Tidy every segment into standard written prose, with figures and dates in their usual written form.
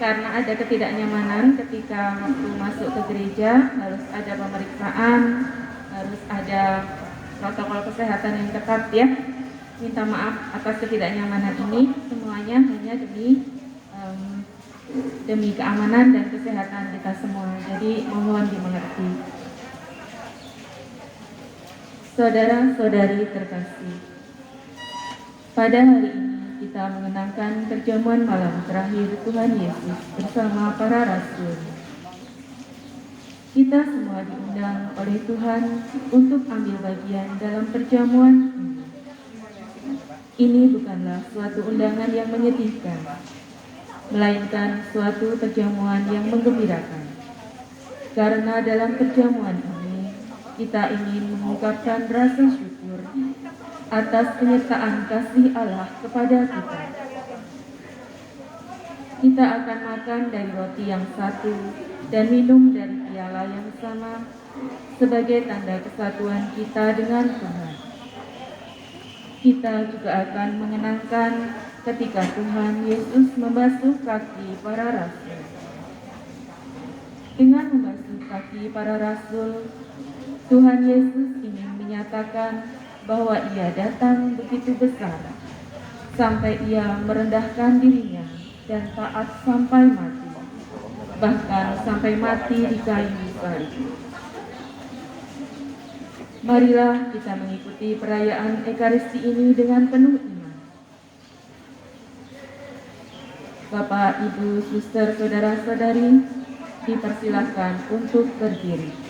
karena ada ketidaknyamanan ketika waktu masuk ke gereja, harus ada pemeriksaan, harus ada protokol kesehatan yang ketat ya. Minta maaf atas ketidaknyamanan ini, semuanya hanya demi keamanan dan kesehatan kita semua. Jadi mohon dimengerti. Saudara-saudari terkasih, pada hari ini kita mengenangkan perjamuan malam terakhir Tuhan Yesus bersama para rasul. Kita semua diundang oleh Tuhan untuk ambil bagian dalam perjamuan ini. Ini bukanlah suatu undangan yang menyedihkan, melainkan suatu perjamuan yang menggembirakan. Karena dalam perjamuan ini, kita ingin mengungkapkan rasa syukur atas penyertaan kasih Allah kepada kita. Kita akan makan dari roti yang satu dan minum dari piala yang sama sebagai tanda kesatuan kita dengan Tuhan. Kita juga akan mengenangkan ketika Tuhan Yesus membasuh kaki para rasul. Dengan membasuh kaki para rasul, Tuhan Yesus ingin menyatakan bahwa Ia datang begitu besar, sampai Ia merendahkan dirinya dan taat sampai mati, bahkan sampai mati di kayu salib. Marilah kita mengikuti perayaan Ekaristi ini dengan penuh iman. Bapak, Ibu, Suster, Saudara-saudari, dipersilahkan untuk berdiri.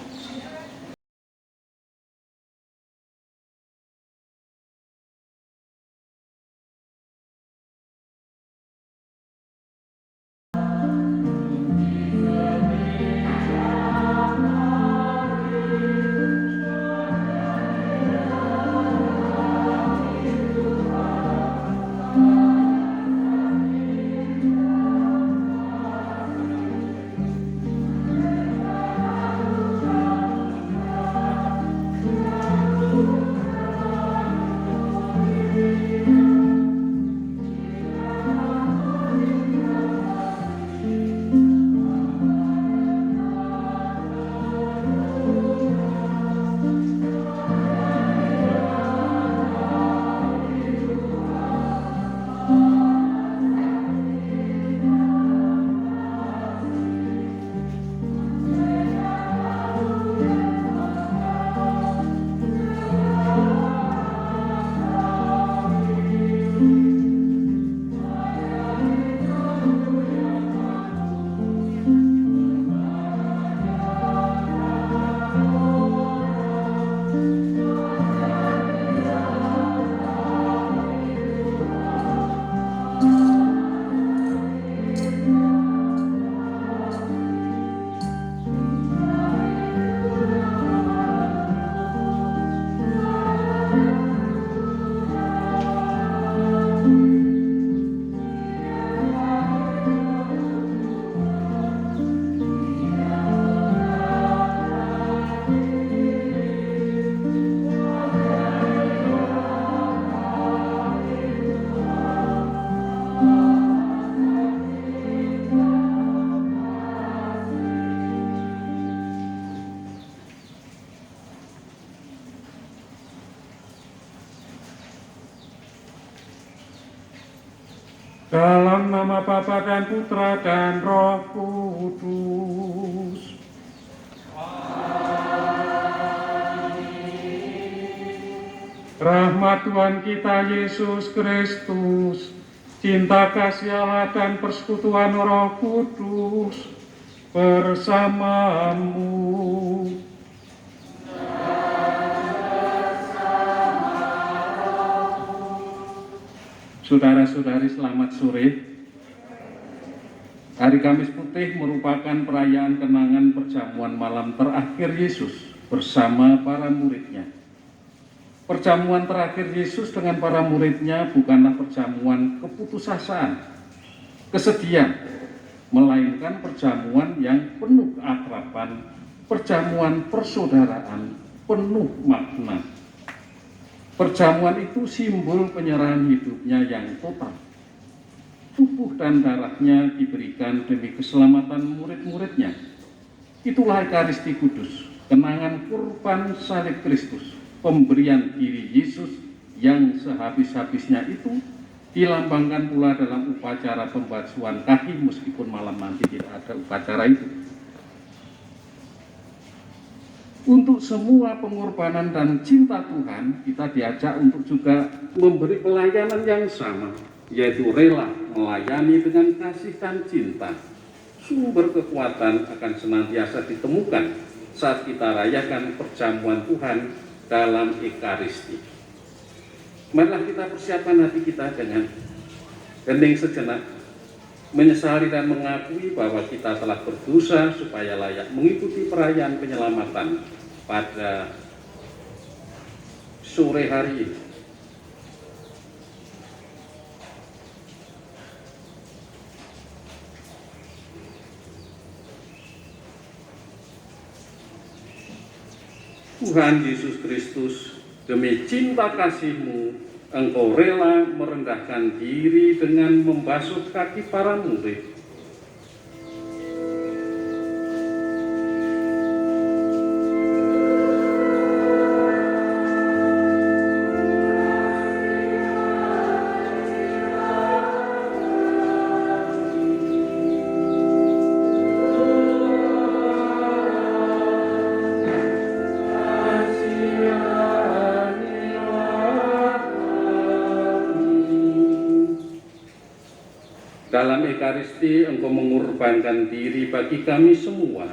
Dalam nama Bapa dan Putra dan Roh Kudus. Rahmat Tuhan kita Yesus Kristus, cinta kasih Allah dan persekutuan Roh Kudus bersamamu. Saudara-saudari, selamat sore. Hari Kamis Putih merupakan perayaan kenangan perjamuan malam terakhir Yesus bersama para muridnya. Perjamuan terakhir Yesus dengan para muridnya bukanlah perjamuan keputusasaan, kesedihan, melainkan perjamuan yang penuh keakraban, perjamuan persaudaraan, penuh makna. Perjamuan itu simbol penyerahan hidupnya yang total. Tubuh tubuh dan darahnya diberikan demi keselamatan murid-muridnya. Itulah Ekaristi Kudus, kenangan kurban salib Kristus, pemberian diri Yesus yang sehabis-habisnya itu dilambangkan pula dalam upacara pembasuhan kaki, meskipun malam nanti tidak ada upacara itu. Untuk semua pengorbanan dan cinta Tuhan, kita diajak untuk juga memberi pelayanan yang sama, yaitu rela melayani dengan kasih dan cinta. Sumber kekuatan akan senantiasa ditemukan saat kita rayakan perjamuan Tuhan dalam Ekaristi. Marilah kita persiapkan hati kita dengan hening sejenak, menyesali dan mengakui bahwa kita telah berdosa supaya layak mengikuti perayaan penyelamatan pada sore hari ini. Tuhan Yesus Kristus, demi cinta kasih-Mu, Engkau rela merendahkan diri dengan membasuh kaki para murid. Dalam Ekaristi, Engkau mengorbankan diri bagi kami semua.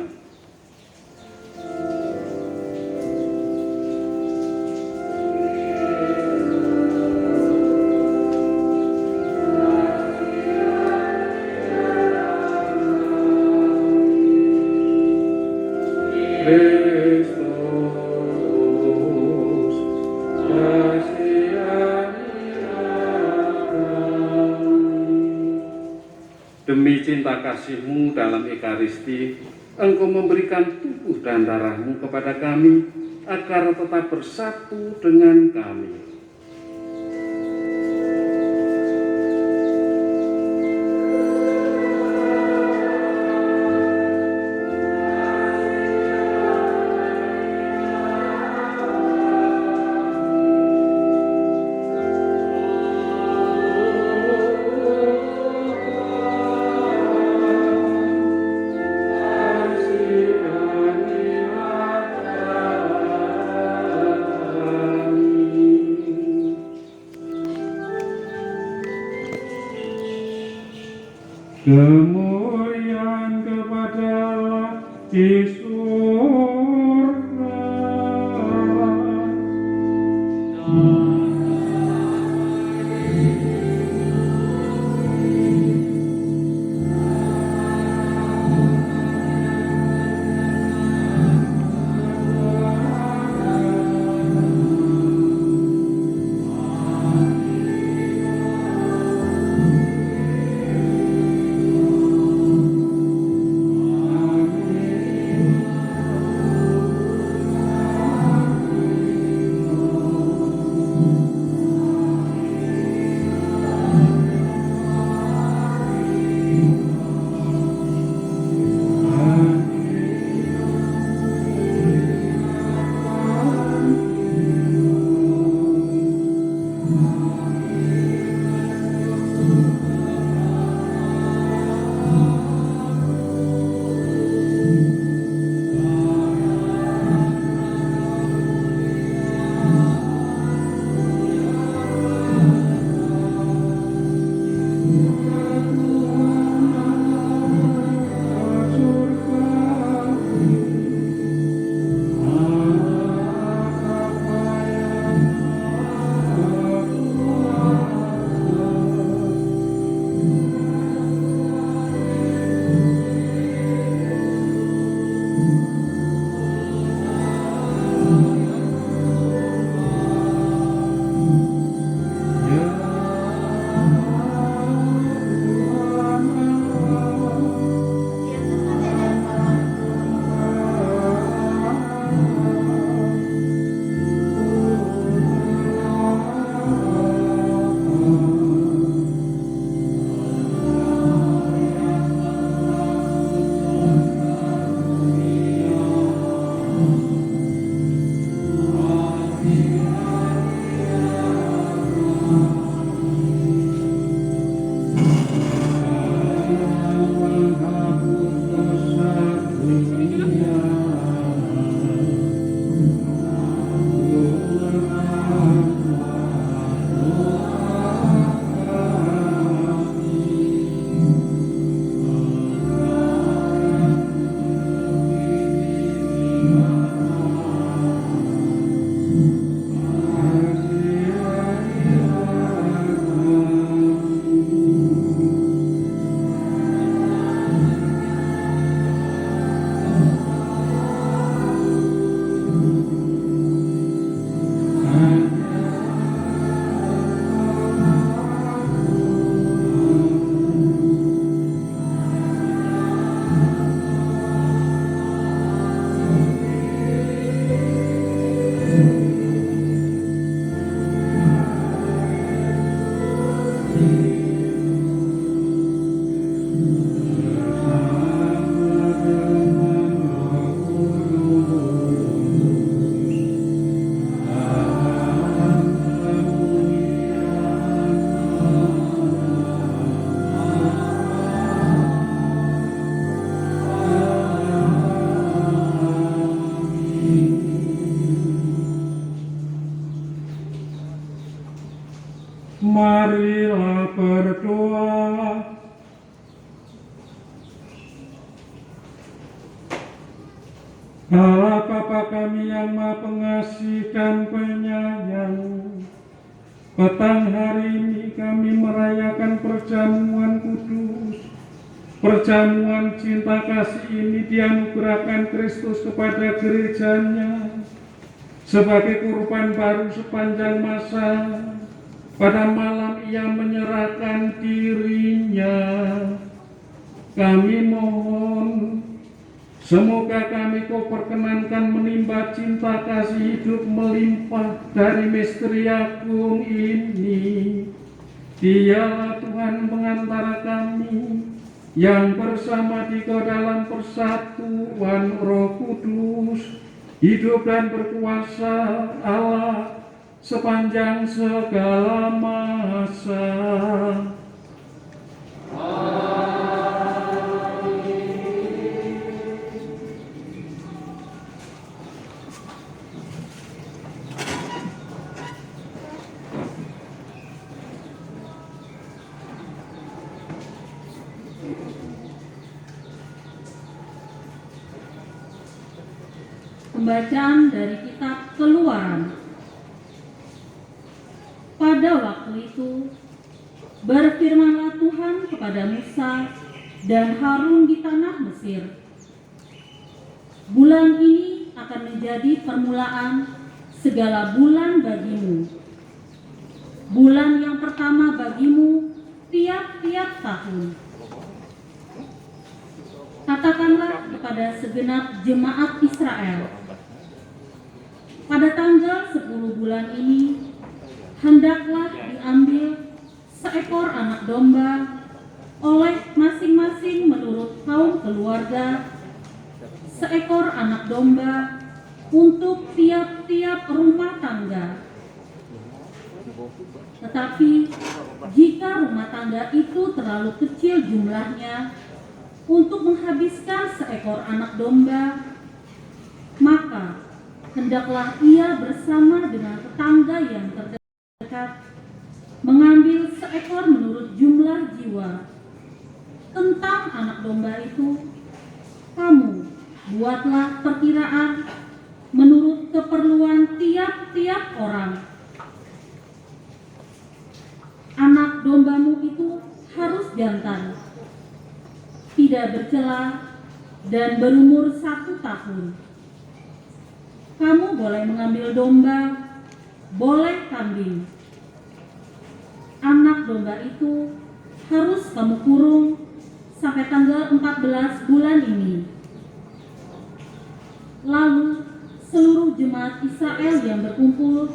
Demi cinta kasih-Mu dalam Ekaristi, Engkau memberikan tubuh dan darah-Mu kepada kami, agar tetap bersatu dengan kami. Kemuliaan kepada Allah di surga. Allah Bapa kami yang Maha Pengasih dan Penyayang, petang hari ini kami merayakan perjamuan kudus. Perjamuan cinta kasih ini dianugerahkan Kristus kepada gerejanya sebagai kurban baru sepanjang masa. Pada malam ia menyerahkan dirinya. Kami mohon, semoga kami kau perkenankan menimba cinta kasih hidup melimpah dari misteri agung ini. Dialah Tuhan pengantara kami, yang bersama Dikau dalam persatuan Roh Kudus, hidup dan berkuasa Allah sepanjang segala masa. Pembacaan dari kitab Keluaran. Pada waktu itu, berfirmanlah Tuhan kepada Musa dan Harun di tanah Mesir. Bulan ini akan menjadi permulaan segala bulan bagimu. Bulan yang pertama bagimu tiap-tiap tahun. Katakanlah kepada segenap jemaat Israel, pada tanggal 10 bulan ini, hendaklah diambil seekor anak domba oleh masing-masing menurut kaum keluarga, seekor anak domba untuk tiap-tiap rumah tangga. Tetapi jika rumah tangga itu terlalu kecil jumlahnya untuk menghabiskan seekor anak domba, maka hendaklah ia bersama dengan tetangga yang terdekat mengambil seekor menurut jumlah jiwa. Tentang anak domba itu, kamu buatlah perkiraan menurut keperluan tiap-tiap orang. Anak dombamu itu harus jantan, tidak bercela, dan berumur 1 tahun. Kamu boleh mengambil domba, boleh kambing. Anak domba itu harus kamu kurung sampai tanggal 14 bulan ini. Lalu seluruh jemaat Israel yang berkumpul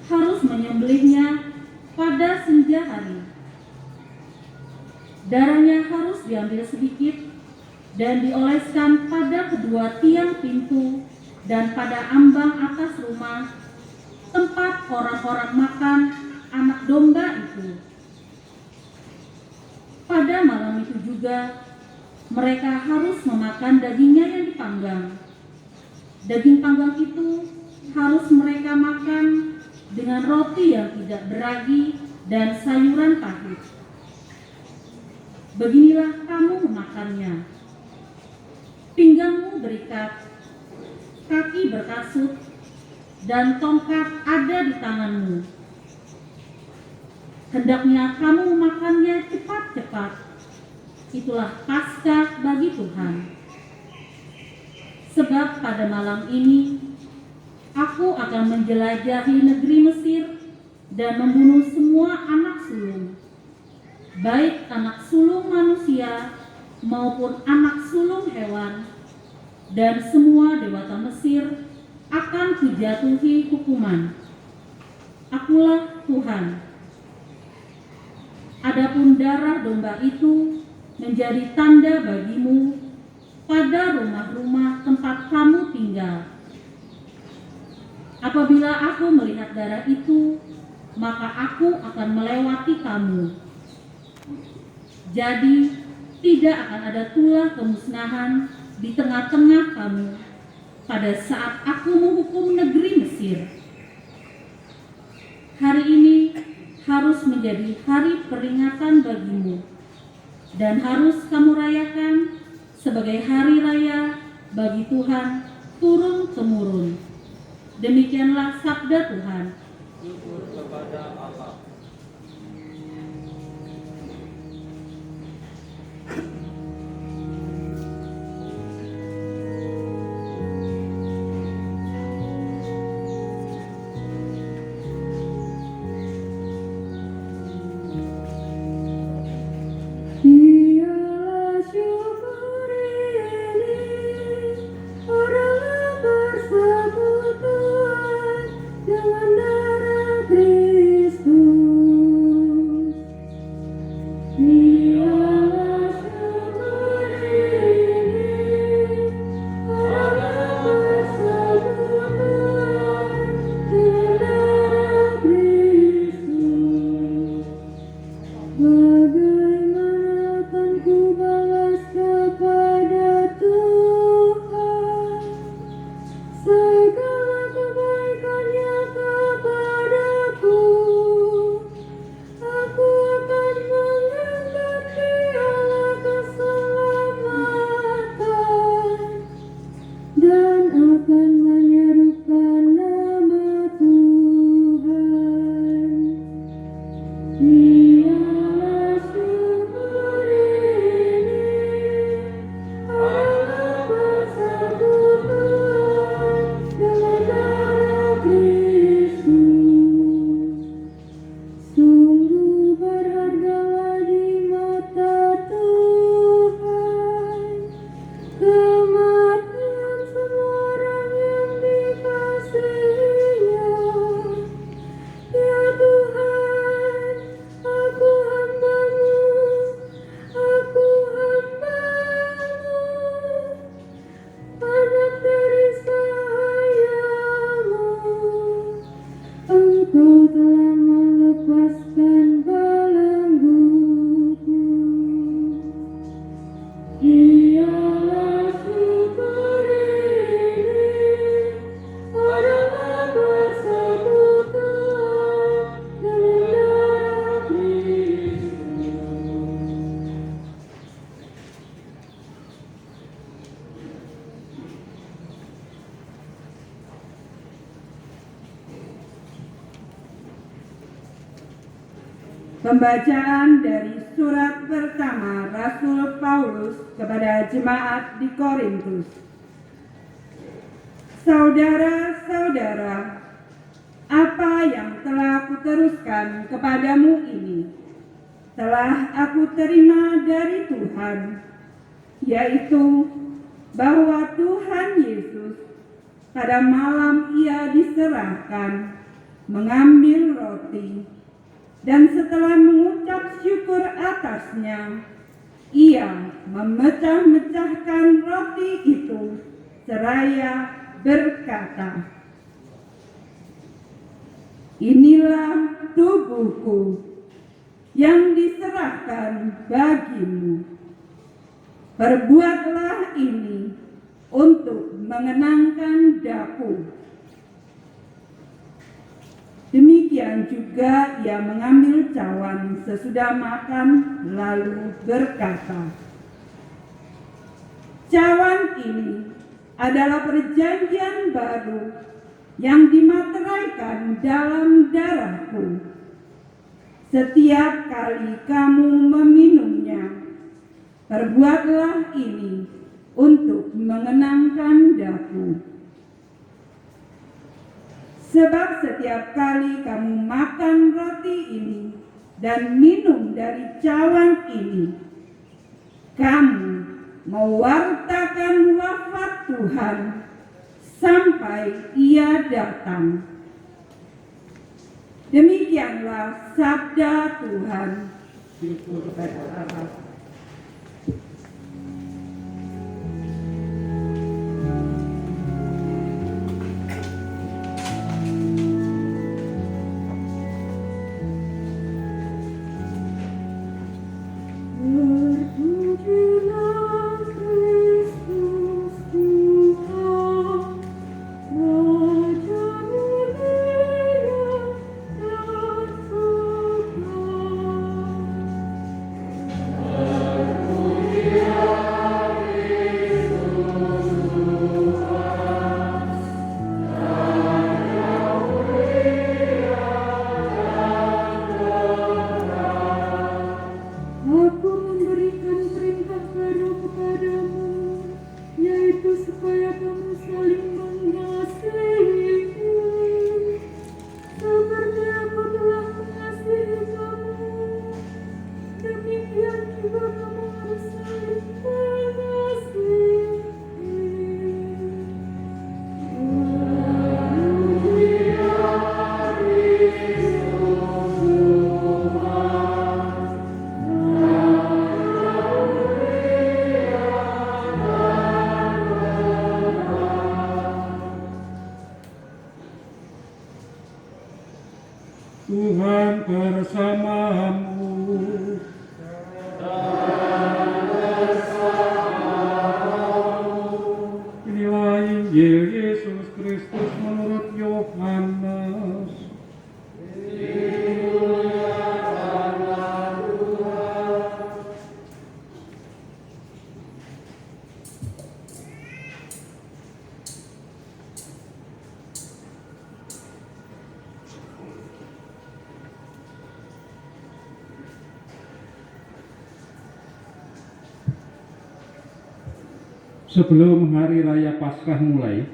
harus menyembelihnya pada senja hari. Darahnya harus diambil sedikit dan dioleskan pada kedua tiang pintu dan pada ambang atas rumah tempat orang-orang makan anak domba itu. Pada malam itu juga mereka harus memakan dagingnya yang dipanggang. Daging panggang itu harus mereka makan dengan roti yang tidak beragi dan sayuran pahit. Beginilah kamu memakannya. Pinggangmu berikat, kaki berkasut, dan tongkat ada di tanganmu. Hendaknya kamu memakannya cepat-cepat. Itulah Paskah bagi Tuhan. Sebab pada malam ini aku akan menjelajahi negeri Mesir dan membunuh semua anak sulung, baik anak sulung manusia maupun anak sulung hewan, dan semua dewata Mesir akan kujatuhi hukuman. Akulah Tuhan. Adapun darah domba itu menjadi tanda bagimu pada rumah-rumah tempat kamu tinggal. Apabila aku melihat darah itu, maka aku akan melewati kamu. Jadi tidak akan ada tulah kemusnahan di tengah-tengah kamu pada saat aku menghukum negeri Mesir. Hari ini harus menjadi hari peringatan bagimu dan harus kamu rayakan sebagai hari raya bagi Tuhan turun-temurun. Demikianlah sabda Tuhan. Syukur kepada Allah. Dialah syukur ini, orang persekutuan dengan darah Kristus. Dialah syukur ini, orang persekutuan dengan darah Kristus. Bagaimana akan ku balas kepada Tuhan segala kebaikannya kepadaku? Aku akan mengangkat piala keselamatan dan akan menyerukan nama Tuhan. Dialah syukur ini, orang persekutuan dengan darah Kristus. Sungguh berhargalah di mata Tuhan kematian semua orang yang dikasihinya. Ya Tuhan, aku hamba-Mu, anak dari sahayamu. Engkau telah melepaskan belengguku. Dialah syukur ini, adalah persekutuan dengan darah Kristus. Pembacaan dari surat pertama Rasul Paulus kepada jemaat di Korintus. Saudara-saudara, apa yang telah kuteruskan kepadamu ini telah aku terima dari Tuhan, yaitu bahwa Tuhan Yesus pada malam Ia diserahkan mengambil roti, dan setelah mengucap syukur atasnya, Ia memecah-mecahkan roti itu seraya berkata, "Inilah tubuhku yang diserahkan bagimu. Perbuatlah ini untuk mengenangkan daku." Demikian juga Ia mengambil cawan sesudah makan, lalu berkata, "Cawan ini adalah perjanjian baru yang dimateraikan dalam darahku. Setiap kali kamu meminumnya, perbuatlah ini untuk mengenangkan daku. Sebab setiap kali kamu makan roti ini dan minum dari cawan ini, kamu mewartakan wafat Tuhan sampai Ia datang." Demikianlah sabda Tuhan. Syukur kepada Allah. Raja mulia dan suka. supaya kamu saling mengasihi seperti aku telah mengasihi kamu. Demikian juga kamu harus saling mengasihi. Tuhan bersamamu. Inilah Injil Yesus Kristus menurut Yohanes. Sebelum hari raya Paskah mulai,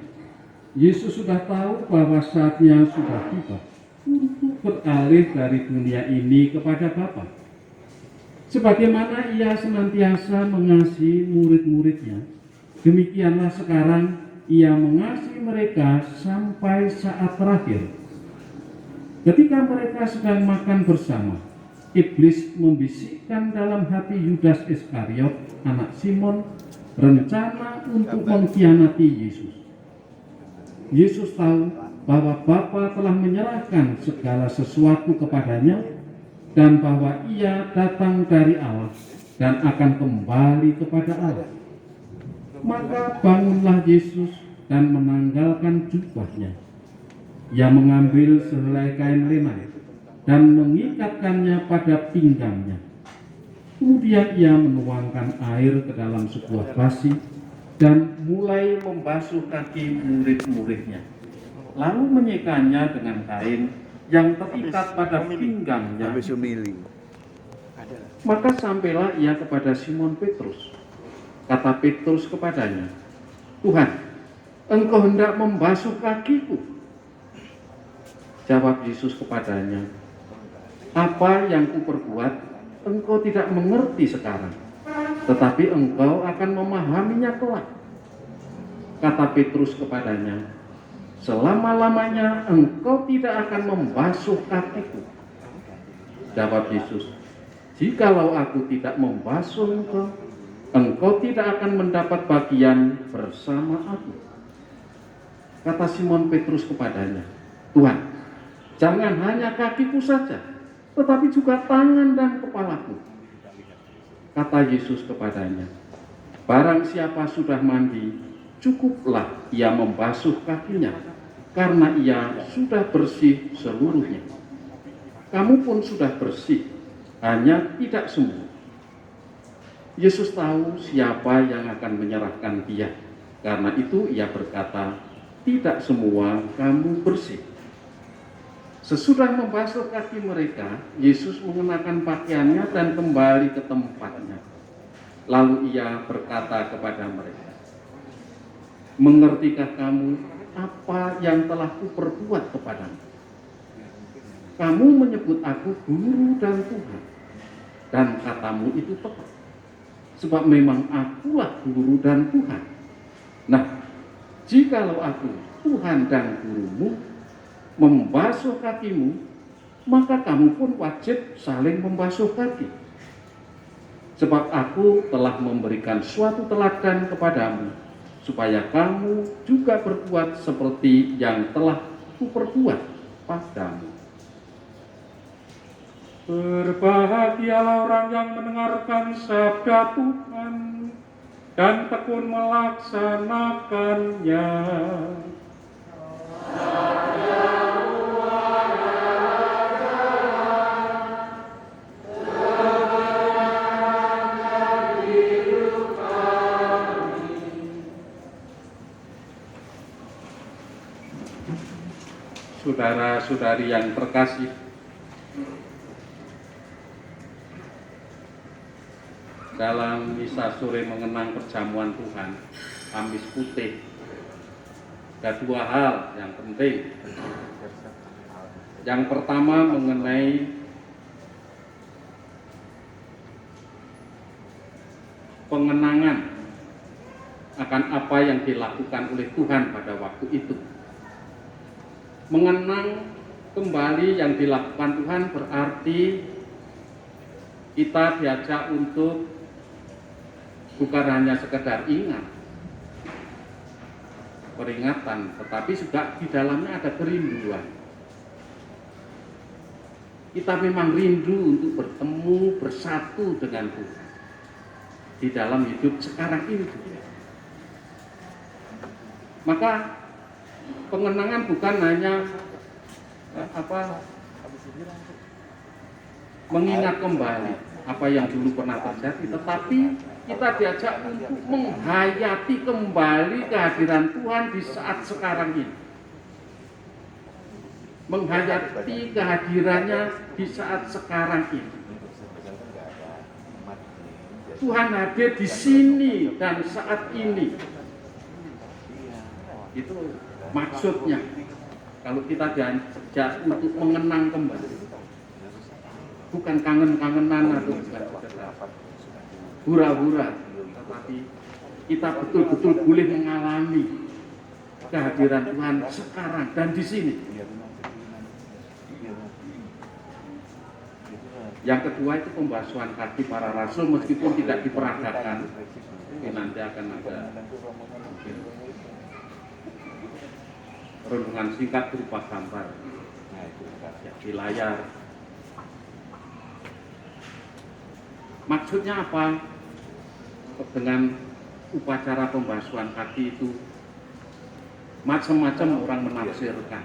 Yesus sudah tahu bahwa saatnya sudah tiba untuk beralih dari dunia ini kepada Bapa. Sebagaimana ia senantiasa mengasihi murid-muridnya, demikianlah sekarang ia mengasihi mereka sampai saat terakhir. Ketika mereka sedang makan bersama, iblis membisikkan dalam hati Yudas Iskariot, anak Simon, rencana untuk mengkhianati Yesus. Yesus tahu bahwa Bapa telah menyerahkan segala sesuatu kepadanya dan bahwa ia datang dari Allah dan akan kembali kepada Allah. Maka bangunlah Yesus dan menanggalkan jubahnya. Ia mengambil sehelai kain lenan dan mengikatkannya pada pinggangnya. Kemudian ia menuangkan air ke dalam sebuah basi dan mulai membasuh kaki murid-muridnya. Lalu menyekanya dengan kain yang terikat pada pinggangnya. Maka sampailah ia kepada Simon Petrus. Kata Petrus kepadanya, "Tuhan, engkau hendak membasuh kakiku?" Jawab Yesus kepadanya, "Apa yang kuperbuat engkau tidak mengerti sekarang, tetapi engkau akan memahaminya kelak." Kata Petrus kepadanya, "Selama-lamanya engkau tidak akan membasuh kakiku." Jawab Yesus, "Jikalau aku tidak membasuh engkau, engkau tidak akan mendapat bagian bersama aku." Kata Simon Petrus kepadanya, "Tuhan, jangan hanya kakiku saja, tetapi juga tangan dan kepalaku." Kata Yesus kepadanya, "Barang siapa sudah mandi, cukuplah ia membasuh kakinya, karena ia sudah bersih seluruhnya. Kamu pun sudah bersih, hanya tidak semua." Yesus tahu siapa yang akan menyerahkan dia. Karena itu ia berkata, "Tidak semua kamu bersih." Sesudah membasuh kaki mereka, Yesus mengenakan pakaiannya dan kembali ke tempatnya. Lalu ia berkata kepada mereka, "Mengertikah kamu apa yang telah kuperbuat kepadamu? Kamu menyebut aku guru dan Tuhan, dan katamu itu tepat, sebab memang akulah guru dan Tuhan. Nah, jikalau aku Tuhan dan gurumu, membasuh kakimu, maka kamu pun wajib saling membasuh kaki. Sebab aku telah memberikan suatu teladan kepadamu, supaya kamu juga berbuat seperti yang telah kuperbuat padamu." Berbahagialah orang yang mendengarkan sabda Tuhan dan tekun melaksanakannya. Saudara-saudari yang terkasih, dalam misa sore mengenang perjamuan Tuhan, Kamis Putih, ada dua hal yang penting. Yang pertama mengenai pengenangan akan apa yang dilakukan oleh Tuhan pada waktu itu. Mengenang kembali yang dilakukan Tuhan berarti kita diajak untuk bukan hanya sekedar ingat, peringatan, tetapi juga di dalamnya ada kerinduan. Kita memang rindu untuk bertemu, bersatu dengan Tuhan di dalam hidup sekarang ini juga. Maka pengenangan bukan hanya mengingat kembali apa yang dulu pernah terjadi, tetapi kita diajak untuk menghayati kembali kehadiran Tuhan di saat sekarang ini. Menghayati kehadirannya di saat sekarang ini. Tuhan hadir di sini dan saat ini. Itu maksudnya. Kalau kita diajak untuk mengenang kembali, bukan kangen-kangenan atau bukan hura-hura, tetapi kita betul-betul boleh mengalami kehadiran Tuhan sekarang dan di sini. Yang kedua itu pembasuhan kaki para rasul, meskipun tidak diperagakan, nanti akan ada renungan singkat berupa gambar di layar. Maksudnya apa? Dengan upacara pembasuhan kaki itu macam-macam orang menafsirkan.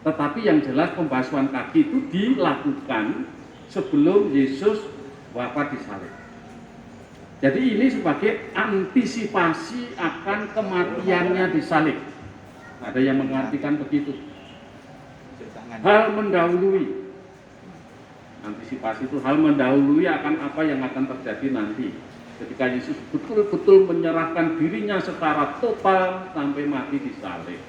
Tetapi yang jelas pembasuhan kaki itu dilakukan sebelum Yesus wafat di salib. Jadi ini sebagai antisipasi akan kematiannya di salib. Ada yang mengartikan begitu. Hal mendahului. Antisipasi itu hal mendahului akan apa yang akan terjadi nanti ketika Yesus betul-betul menyerahkan dirinya secara total sampai mati di salib.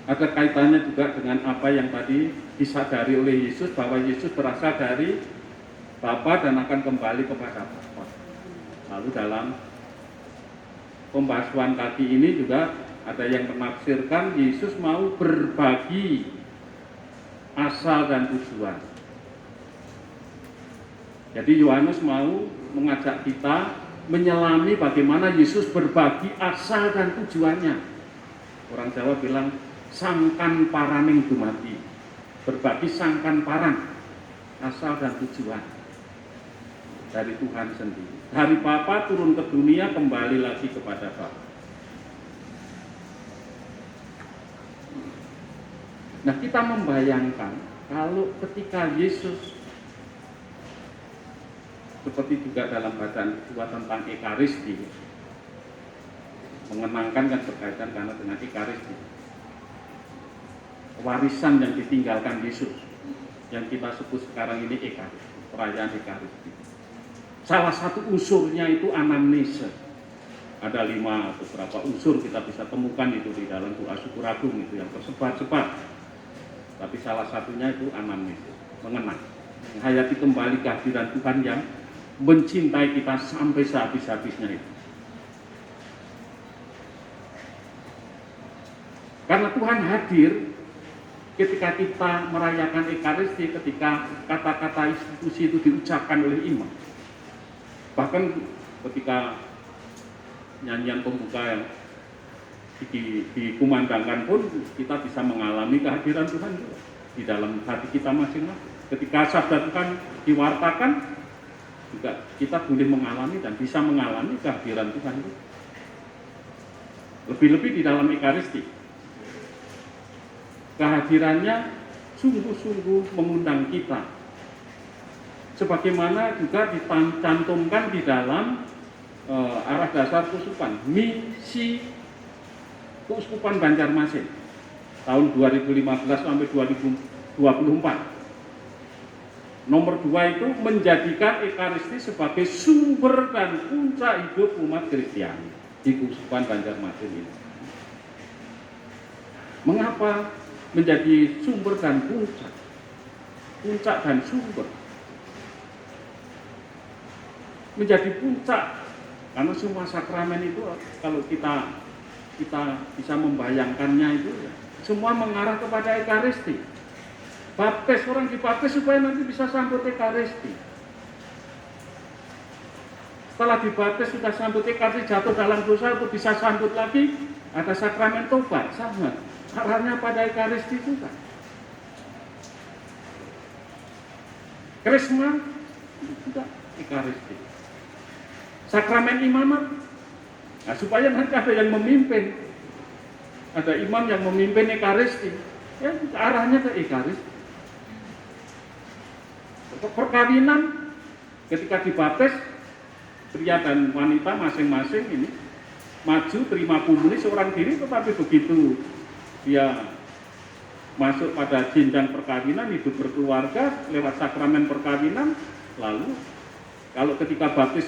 Ada kaitannya juga dengan apa yang tadi disadari oleh Yesus, bahwa Yesus berasal dari Bapa dan akan kembali kepada Bapa. Lalu dalam pembasuhan kaki ini juga ada yang menafsirkan Yesus mau berbagi asal dan tujuan. Jadi Yohanes mau mengajak kita menyelami bagaimana Yesus berbagi asal dan tujuannya. Orang Jawa bilang sangkan paraning dumati, berbagi sangkan parang, asal dan tujuan dari Tuhan sendiri. Dari Bapa turun ke dunia, kembali lagi kepada Bapa. Nah, kita membayangkan kalau ketika Yesus, seperti juga dalam bacaan kedua tentang Ekaristi, mengenangkan kan berkaitan karena dengan Ekaristi, warisan yang ditinggalkan Yesus, yang kita sebut sekarang ini Ekaristi, perayaan Ekaristi. Salah satu unsurnya itu anamnese. Ada 5 atau berapa unsur kita bisa temukan itu di dalam doa syukur agung itu yang tersebar-sebar. Tapi salah satunya itu anamnese, mengenang, menghayati kembali kehadiran Tuhan yang mencintai kita sampai sehabis-habisnya itu. Karena Tuhan hadir ketika kita merayakan Ekaristi, ketika kata-kata institusi itu diucapkan oleh imam. Bahkan ketika nyanyian pembuka yang dikumandangkan pun kita bisa mengalami kehadiran Tuhan di dalam hati kita masing-masing. Ketika sabda Tuhan diwartakan, juga kita boleh mengalami dan bisa mengalami kehadiran Tuhan itu. Lebih-lebih di dalam Ekaristi, kehadirannya sungguh-sungguh mengundang kita. Sebagaimana juga dicantumkan di dalam arah dasar keuskupan, misi Keuskupan Banjarmasin tahun 2015 sampai 2024. Nomor 2 itu menjadikan Ekaristi sebagai sumber dan puncak hidup umat Kristiani di Keuskupan Banjarmasin ini. Mengapa menjadi sumber dan puncak? Puncak dan sumber. Menjadi puncak karena semua sakramen itu kalau kita bisa membayangkannya itu ya, semua mengarah kepada Ekaristi. Baptis, orang dibaptis supaya nanti bisa sambut Ekaristi. Setelah dibaptis sudah sambut Ekaristi, jatuh dalam dosa untuk bisa sambut lagi, ada sakramen tobat, sama. Arahnya pada Ekaristi juga. Krisma juga Ekaristi. Sakramen imamat, nah, supaya nanti ada yang memimpin, ada imam yang memimpin Ekaristi, ya arahnya ke Ekaristi. Perkawinan, ketika dibaptis, pria dan wanita masing-masing ini maju terima kumuli seorang diri, tetapi begitu dia masuk pada jenjang perkawinan, hidup berkeluarga lewat sakramen perkawinan, lalu kalau ketika baptis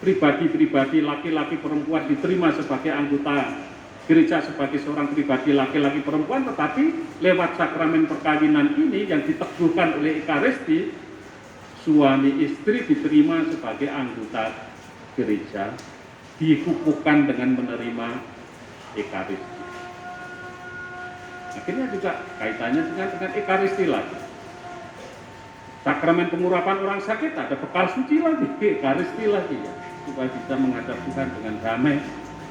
pribadi-pribadi, laki-laki perempuan diterima sebagai anggota gereja sebagai seorang pribadi laki-laki perempuan, tetapi lewat sakramen perkawinan ini yang diteguhkan oleh Ekaristi, suami istri diterima sebagai anggota gereja, dikukuhkan dengan menerima Ekaristi. Akhirnya juga kaitannya dengan Ekaristi lagi. Sakramen pengurapan orang sakit ada bekal suci lagi, Ekaristi lagi ya, supaya bisa menghadap Tuhan dengan damai,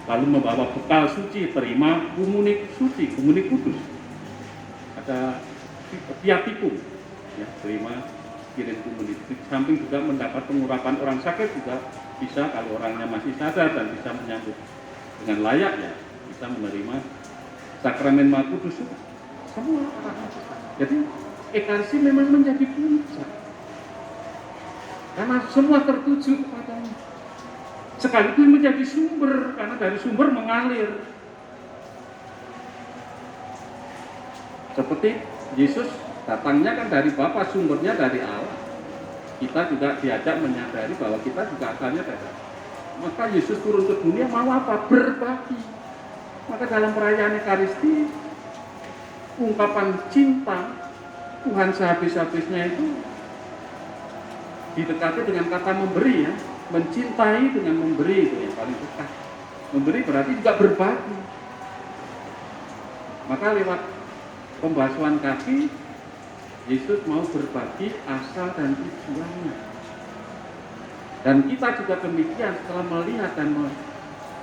lalu membawa bekal suci, terima komuni suci, komuni kudus. Ada viaticum, ya, terima kirim komuni. Di samping juga mendapat pengurapan orang sakit juga bisa, kalau orangnya masih sadar dan bisa menyambut dengan layak ya, bisa menerima sakramen Maha Kudus. Semua arahnya. Jadi Ekaristi memang menjadi puncak karena semua tertuju kepadanya. Sekaligus menjadi sumber, karena dari sumber mengalir. Seperti Yesus datangnya kan dari Bapa, sumbernya dari Allah. Kita juga diajak menyadari bahwa kita juga asalnya dari Allah. Maka Yesus turun ke dunia mau apa? Berbagi. Maka dalam perayaan Ekaristi, ungkapan cinta Tuhan sehabis-habisnya itu didekati dengan kata memberi ya. Mencintai dengan memberi itu yang paling dekat. Memberi berarti juga berbagi. Maka lewat pembasuhan kaki, Yesus mau berbagi asal dan tujuannya. Dan kita juga demikian, setelah melihat dan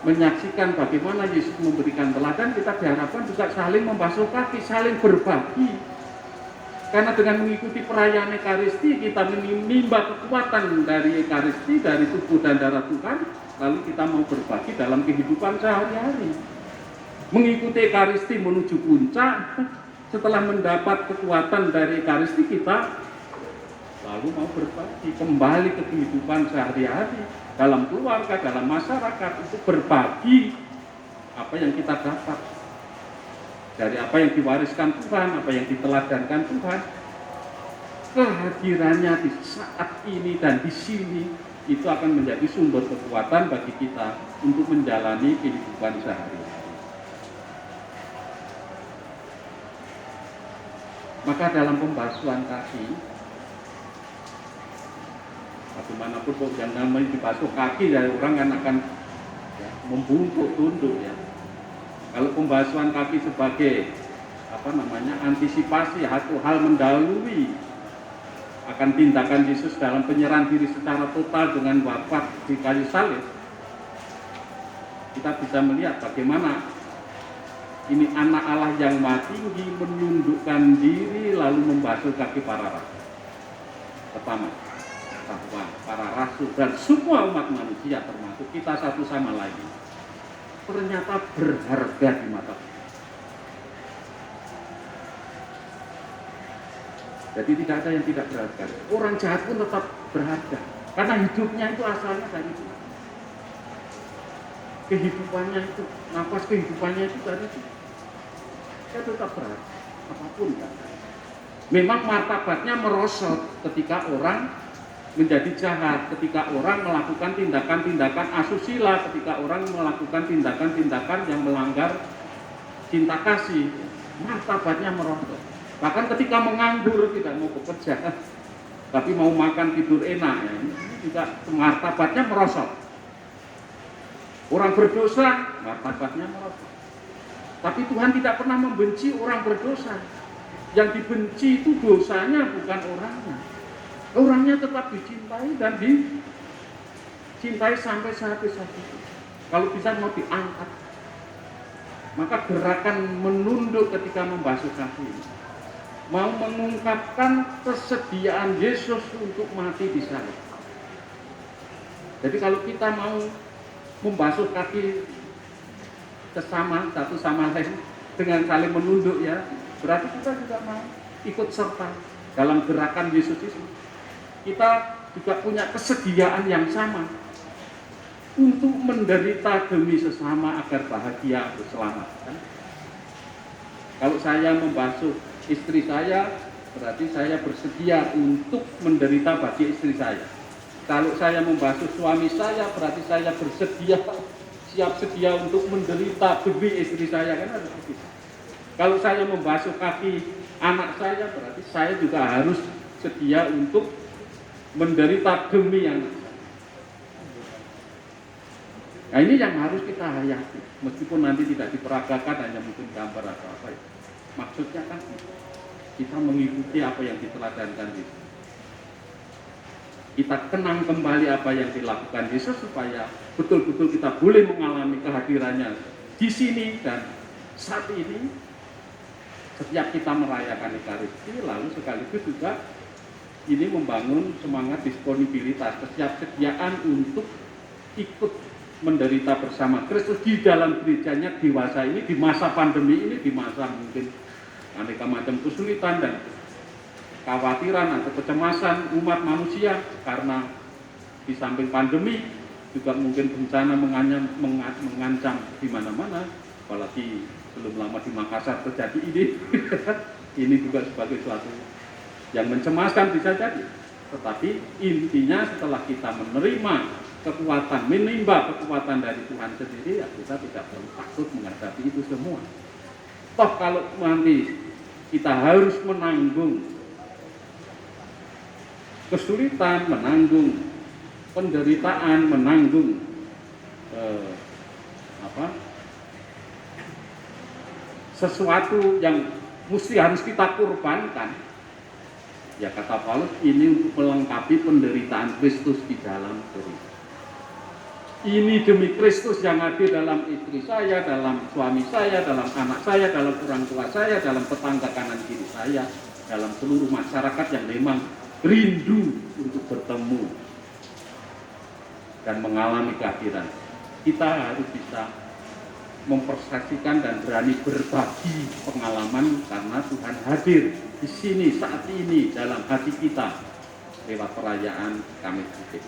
menyaksikan bagaimana Yesus memberikan teladan, kita diharapkan juga saling membasuh kaki, saling berbagi. Karena dengan mengikuti perayaan Ekaristi, kita menimba kekuatan dari Ekaristi, dari tubuh dan darah Tuhan, lalu kita mau berbagi dalam kehidupan sehari-hari. Mengikuti Ekaristi menuju puncak, setelah mendapat kekuatan dari Ekaristi, kita lalu mau berbagi kembali ke kehidupan sehari-hari, dalam keluarga, dalam masyarakat, itu berbagi apa yang kita dapat dari apa yang diwariskan Tuhan, apa yang diteladankan Tuhan. Kehadirannya di saat ini dan di sini itu akan menjadi sumber kekuatan bagi kita untuk menjalani kehidupan sehari-hari. Maka dalam pembasuhan kaki, bagaimanapun yang namanya dibasuh kaki dari orang kan akan ya, membungkuk tunduk ya. Kalau pembasuhan kaki sebagai antisipasi satu hal mendahului akan tindakan Yesus dalam penyerahan diri secara total dengan wafat di kayu salib, kita bisa melihat bagaimana ini anak Allah yang Maha Tinggi menundukkan diri lalu membasuh kaki para rasul. Pertama, bahwa para rasul dan semua umat manusia termasuk kita satu sama lain ternyata berharga di mata Tuhan. Jadi tidak ada yang tidak berharga. Orang jahat pun tetap berharga karena hidupnya itu asalnya dari Tuhan. Kehidupannya itu, nafas kehidupannya itu dari Tuhan. Dia tetap berharga apapun kan. Memang martabatnya merosot ketika orang menjadi jahat, ketika orang melakukan tindakan-tindakan asusila, ketika orang melakukan tindakan-tindakan yang melanggar cinta kasih, martabatnya merosot. Bahkan ketika menganggur, tidak mau bekerja, tapi mau makan tidur enak, ya, ini juga martabatnya merosot. Orang berdosa, martabatnya merosot. Tapi Tuhan tidak pernah membenci orang berdosa. Yang dibenci itu dosanya, bukan orangnya. Orangnya tetap dicintai dan dicintai sampai sehabis-habis. Kalau bisa mau diangkat. Maka gerakan menunduk ketika membasuh kaki, mau mengungkapkan kesediaan Yesus untuk mati di salib. Jadi kalau kita mau membasuh kaki sesama, satu sama lain dengan saling menunduk, ya, berarti kita juga mau ikut serta dalam gerakan Yesus itu. Kita juga punya kesediaan yang sama untuk menderita demi sesama agar bahagia berselamat. Kan? Kalau saya membasuh istri saya, berarti saya bersedia untuk menderita bagi istri saya. Kalau saya membasuh suami saya, berarti saya bersedia, siap sedia untuk menderita demi istri saya, kan harus begitu. Kalau saya membasuh kaki anak saya, berarti saya juga harus sedia untuk menderita demi anak saya. Nah, ini yang harus kita hayati, meskipun nanti tidak diperagakan, hanya mungkin gambar atau apa ya. Maksudnya kan kita mengikuti apa yang diteladankan Yesus. Kita kenang kembali apa yang dilakukan Yesus supaya betul-betul kita boleh mengalami kehadirannya di sini dan saat ini. Setiap kita merayakan Ekaristi, lalu sekaligus juga ini membangun semangat disponibilitas, kesiapsediaan untuk ikut menderita bersama Kristus di dalam gerejanya dewasa ini, di masa pandemi ini, di masa mungkin aneka macam kesulitan dan kekhawatiran atau kecemasan umat manusia karena di samping pandemi juga mungkin bencana mengancam di mana-mana, apalagi belum lama di Makassar terjadi ini. Ini juga sebagai suatu yang mencemaskan bisa jadi. Tetapi intinya setelah kita menerima kekuatan, menimba kekuatan dari Tuhan sendiri, ya kita tidak perlu takut menghadapi itu semua. Toh kalau nanti kita harus menanggung kesulitan, menanggung penderitaan, menanggung sesuatu yang mesti harus kita korbankan, ya kata Paulus, ini untuk melengkapi penderitaan Kristus di dalam diri. Ini demi Kristus yang hadir dalam istri saya, dalam suami saya, dalam anak saya, dalam orang tua saya, dalam tetangga kanan kiri saya, dalam seluruh masyarakat yang memang rindu untuk bertemu dan mengalami kehadiran. Kita harus bisa mempersaksikan dan berani berbagi pengalaman karena Tuhan hadir di sini saat ini dalam hati kita lewat perayaan Kamis Putih.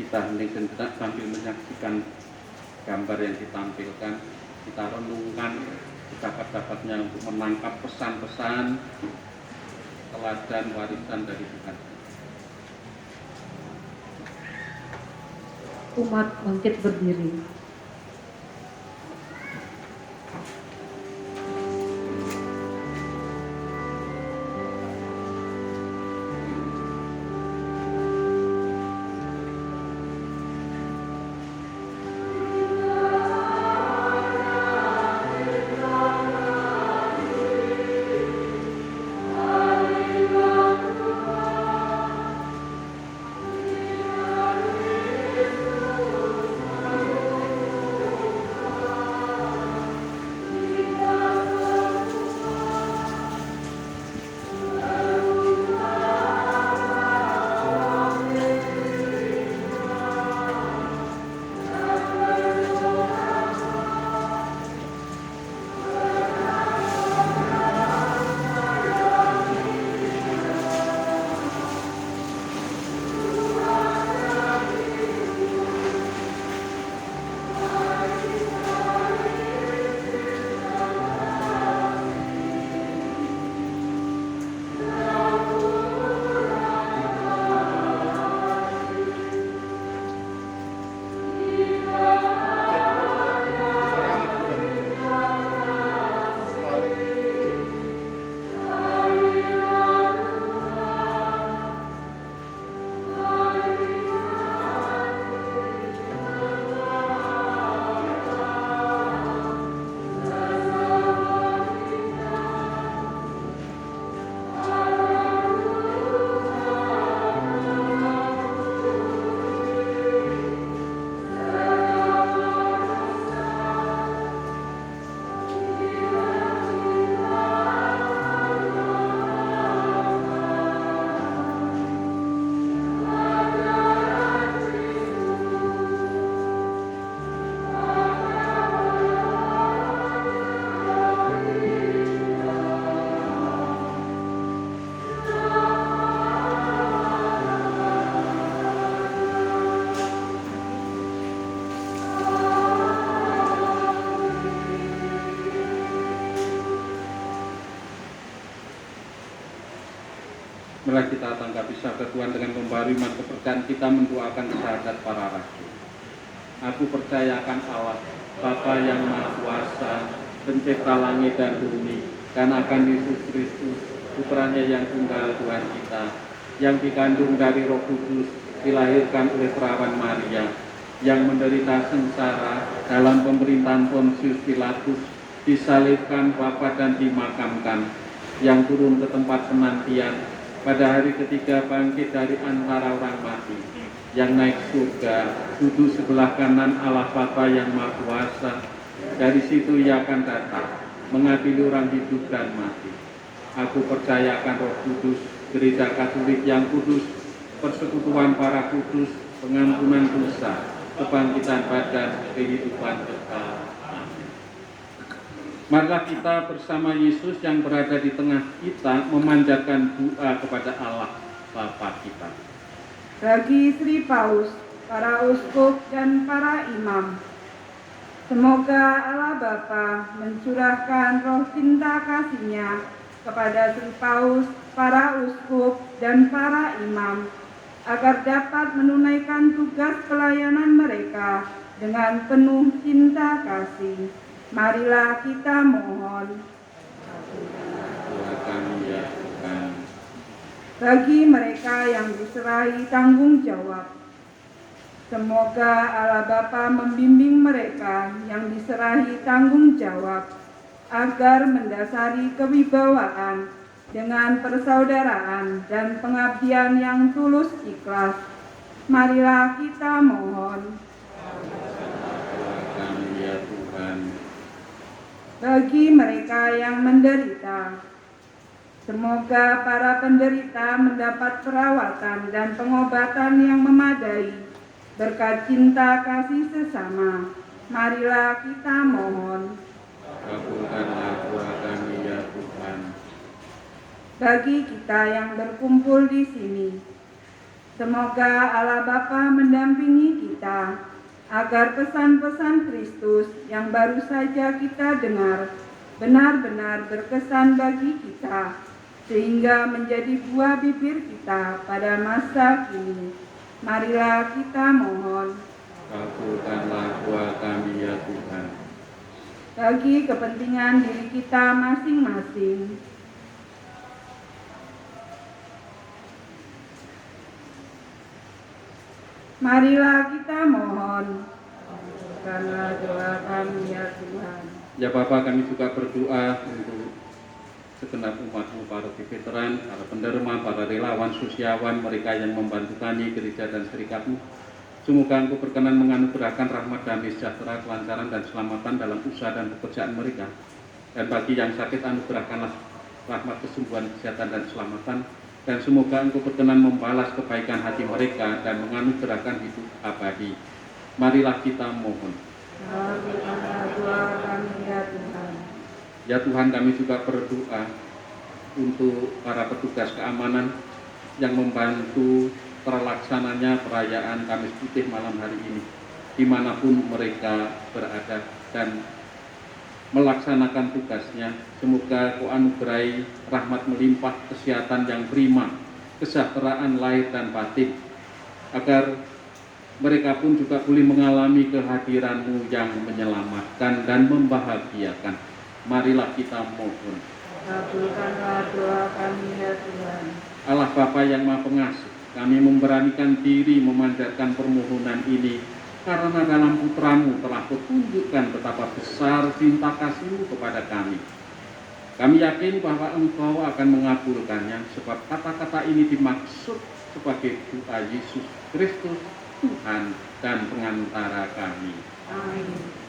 Kita hening sejenak sambil menyaksikan gambar yang ditampilkan. Kita renungkan sedapat-dapatnya untuk menangkap pesan-pesan teladan warisan dari Tuhan. Umat bangkit berdiri. Marilah kita tanggapi sabda Tuhan dengan membawa iman kepercayaan kita mendoakan syahadat para rasul. Aku percaya akan Allah, Bapa yang Maha Kuasa, pencipta langit dan bumi, dan akan Yesus Kristus, putranya yang tunggal Tuhan kita, yang dikandung dari Roh Kudus, dilahirkan oleh perawan Maria, yang menderita sengsara dalam pemerintahan Pontius Pilatus, disalibkan, wafat dan dimakamkan, yang turun ke tempat penantian, pada hari ketiga bangkit dari antara orang mati, yang naik surga, duduk sebelah kanan Allah Bapa yang Maha Kuasa. Dari situ ia akan datang, mengadili orang hidup dan mati. Aku percaya akan Roh Kudus, Gereja Katolik yang kudus, persekutuan para kudus, pengampunan dosa, kebangkitan badan, kehidupan kekal. Amin. Marilah kita bersama Yesus yang berada di tengah kita memanjatkan doa kepada Allah Bapa kita. Bagi Sri Paus, para uskup dan para imam, semoga Allah Bapa mencurahkan roh cinta kasih-Nya kepada Sri Paus, para uskup dan para imam, agar dapat menunaikan tugas pelayanan mereka dengan penuh cinta kasih. Marilah kita mohon. Doa kami ya Tuhan. Bagi mereka yang diserahi tanggung jawab, semoga Allah Bapa membimbing mereka yang diserahi tanggung jawab agar mendasari kewibawaan dengan persaudaraan dan pengabdian yang tulus ikhlas. Marilah kita mohon. Doa kami ya Tuhan. Bagi mereka yang menderita, semoga para penderita mendapat perawatan dan pengobatan yang memadai berkat cinta kasih sesama. Marilah kita mohon. Kabulkanlah doa kami ya Tuhan. Bagi kita yang berkumpul di sini, semoga Allah Bapa mendampingi kita agar pesan-pesan Kristus yang baru saja kita dengar benar-benar berkesan bagi kita, sehingga menjadi buah bibir kita pada masa kini. Marilah kita mohon. Kabulkanlah doa kami ya Tuhan. Bagi kepentingan diri kita masing-masing, marilah kita mohon. Karena doa kami ya Tuhan. Ya Bapa, kami juga berdoa untuk segenap umat-Mu, para veteran, para penderma, para relawan, sosiawan, mereka yang membantu kami, gereja dan serikat-Mu. Semoga Engkau berkenan menganugerahkan rahmat, damai, sejahtera, kelancaran dan keselamatan dalam usaha dan pekerjaan mereka. Dan bagi yang sakit, anugerahkanlah rahmat, kesembuhan, kesehatan dan keselamatan. Dan semoga Engkau berkenan membalas kebaikan hati mereka dan menganugerahkan hidup abadi. Marilah kita mohon. Kabulkanlah doa kami ya Tuhan. Ya Tuhan, kami juga berdoa untuk para petugas keamanan yang membantu terlaksananya perayaan Kamis Putih malam hari ini, dimanapun mereka berada dan melaksanakan tugasnya. Semoga Kau anugerahi rahmat melimpah, kesehatan yang prima, kesejahteraan lahir dan batin, agar mereka pun juga boleh mengalami kehadiran-Mu yang menyelamatkan dan membahagiakan. Marilah kita mohon. Kabulkanlah doa kami ya Tuhan. Allah Bapa yang Maha Pengasih, kami memberanikan diri memanjatkan permohonan ini karena dalam Putra-Mu telah Kau tunjukkan betapa besar cinta kasih-Mu kepada kami. Kami yakin bahwa Engkau akan mengabulkannya, sebab kata-kata ini dimaksud sebagai doa Yesus Kristus, Tuhan dan pengantara kami. Amin.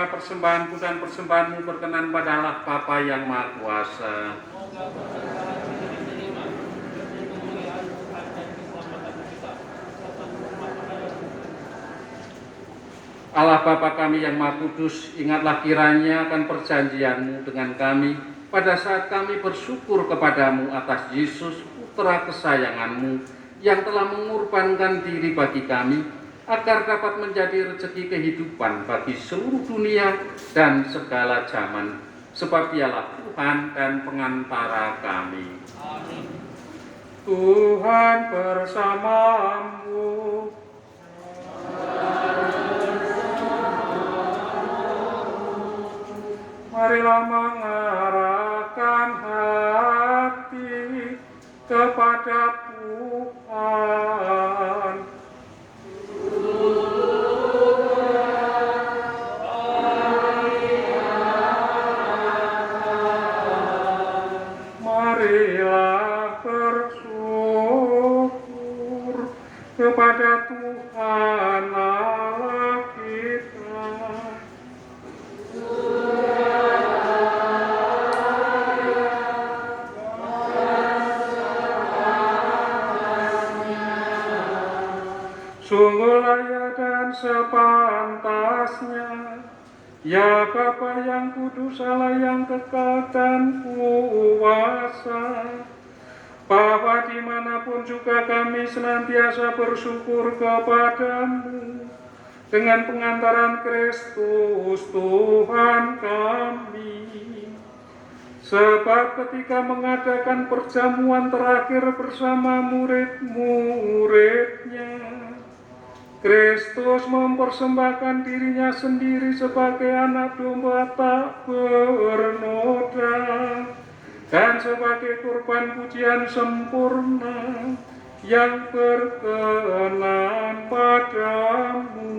apakah persembahanku dan persembahanmu berkenan pada Allah Bapa yang Maha Kuasa. Allah Bapa kami yang Maha Kudus, ingatlah kiranya akan perjanjian-Mu dengan kami pada saat kami bersyukur kepadamu atas Yesus, putra kesayangan-Mu, yang telah mengorbankan diri bagi kami, agar dapat menjadi rezeki kehidupan bagi seluruh dunia dan segala zaman, sebab Dialah Tuhan dan pengantara kami. Amin. Tuhan bersamamu. Marilah mengarahkan hati kepada Tuhan. Marilah bersyukur kepada Tuhan Allah kita. Sungguh layak dan sepantasnya, ya Bapa yang kudus, Allah yang kekal dan kuasa, bahwa dimanapun juga kami senantiasa bersyukur kepadamu dengan pengantaran Kristus Tuhan kami. Sebab ketika mengadakan perjamuan terakhir bersama murid-muridnya, Kristus mempersembahkan dirinya sendiri sebagai anak domba tak bernoda dan sebagai kurban pujian sempurna yang berkenan padamu.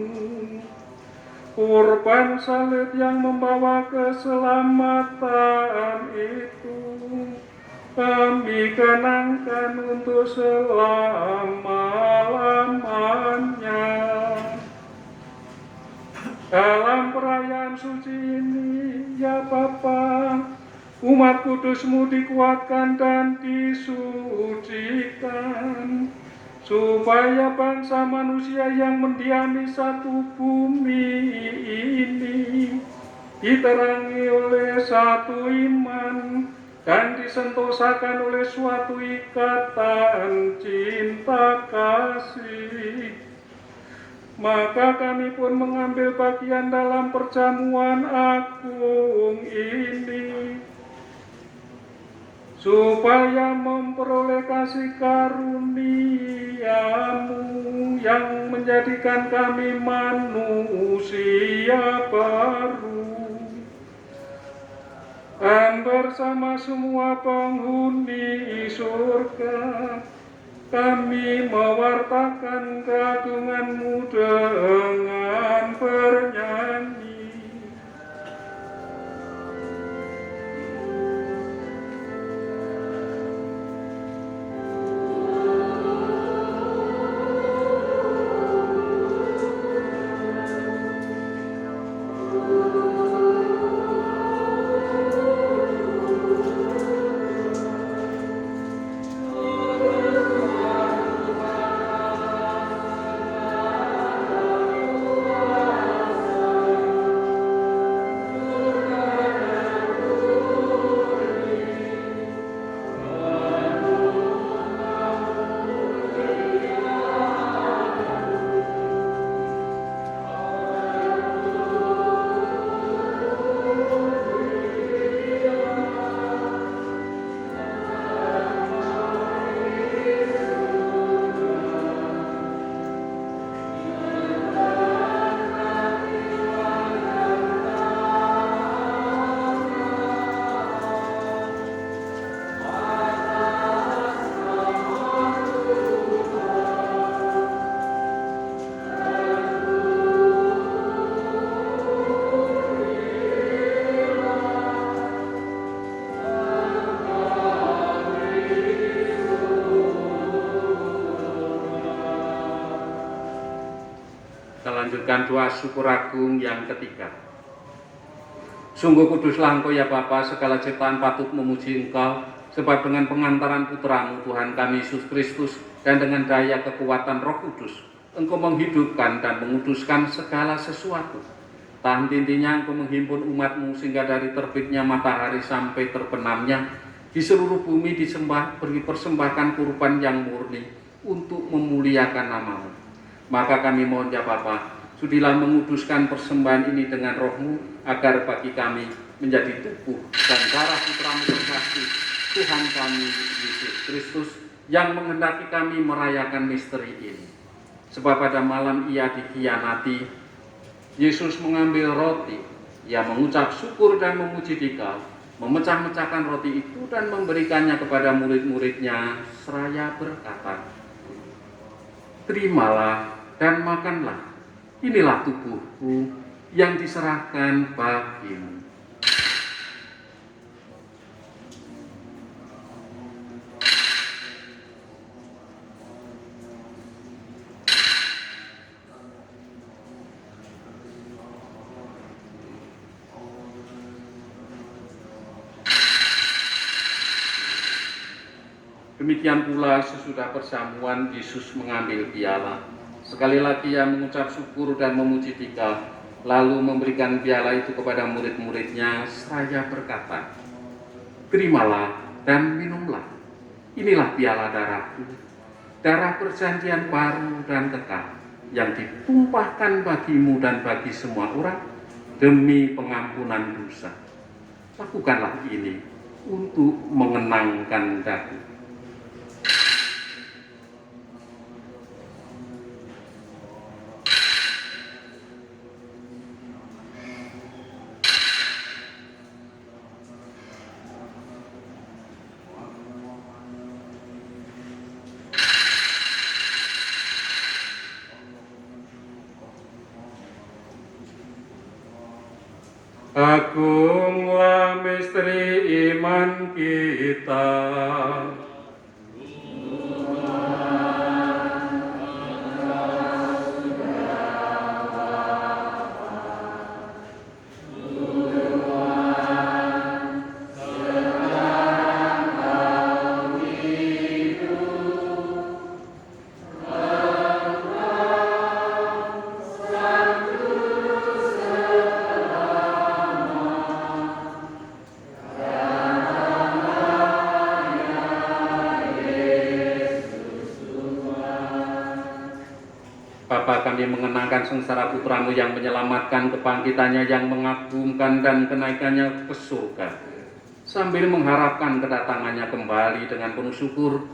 Kurban salib yang membawa keselamatan itu kami kenangkan untuk selama-lamanya. Dalam perayaan suci ini, ya Bapa, umat kudus-Mu dikuatkan dan disucikan, supaya bangsa manusia yang mendiami satu bumi ini diterangi oleh satu iman dan disentosakan oleh suatu ikatan cinta kasih. Maka kami pun mengambil bagian dalam perjamuan agung ini, supaya memperoleh kasih karunia-Mu yang menjadikan kami manusia baru, dan bersama semua penghuni surga kami mewartakan keagungan-Mu dengan bernyanyi. Kita lanjutkan doa syukur agung yang ketiga. Sungguh kuduslah Engkau ya Bapa, segala ciptaan patut memuji Engkau, sebab dengan pengantaran putra-Mu Tuhan kami Yesus Kristus dan dengan daya kekuatan Roh Kudus, Engkau menghidupkan dan menguduskan segala sesuatu. Tak henti-hentinya Engkau menghimpun umat-Mu sehingga dari terbitnya matahari sampai terbenamnya di seluruh bumi dipersembahkan kurban yang murni untuk memuliakan nama-Mu. Maka kami mohon ya Bapa, sudilah menguduskan persembahan ini dengan Roh-Mu, agar bagi kami menjadi tubuh dan darah Putra-Mu terkasih, Tuhan kami Yesus Kristus, yang menghendaki kami merayakan misteri ini. Sebab pada malam Ia dikhianati, Yesus mengambil roti, Ia mengucap syukur dan memuji Dikau, memecah-mecahkan roti itu dan memberikannya kepada murid-muridnya, seraya berkata, "Terimalah dan makanlah, inilah tubuhku yang diserahkan bagimu." Demikian pula sesudah perjamuan Yesus mengambil piala. Sekali lagi Ia mengucap syukur dan memuji Dikau, lalu memberikan piala itu kepada murid-muridnya seraya berkata, "Terimalah dan minumlah, inilah piala darahku, darah perjanjian baru dan kekal, yang ditumpahkan bagimu dan bagi semua orang demi pengampunan dosa. Lakukanlah ini untuk mengenangkan daku." Agunglah misteri iman kita. Bapa, kami mengenangkan sengsara Putra-Mu yang menyelamatkan, kebangkitannya yang mengagumkan, dan kenaikannya ke surga. Sambil mengharapkan kedatangannya kembali dengan penuh syukur,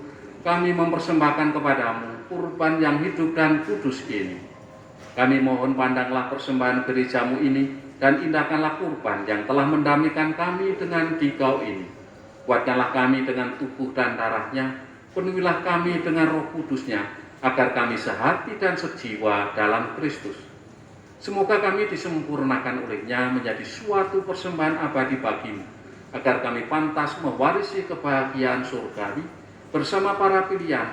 kami mempersembahkan kepadamu kurban yang hidup dan kudus ini. Kami mohon pandanglah persembahan gereja-Mu ini, dan indahkanlah kurban yang telah mendamaikan kami dengan Dikau ini. Kuatkanlah kami dengan tubuh dan darahnya, penuhilah kami dengan Roh Kudusnya, agar kami sehati dan sejiwa dalam Kristus. Semoga kami disempurnakan olehnya menjadi suatu persembahan abadi bagimu, agar kami pantas mewarisi kebahagiaan surgawi bersama para pilihan,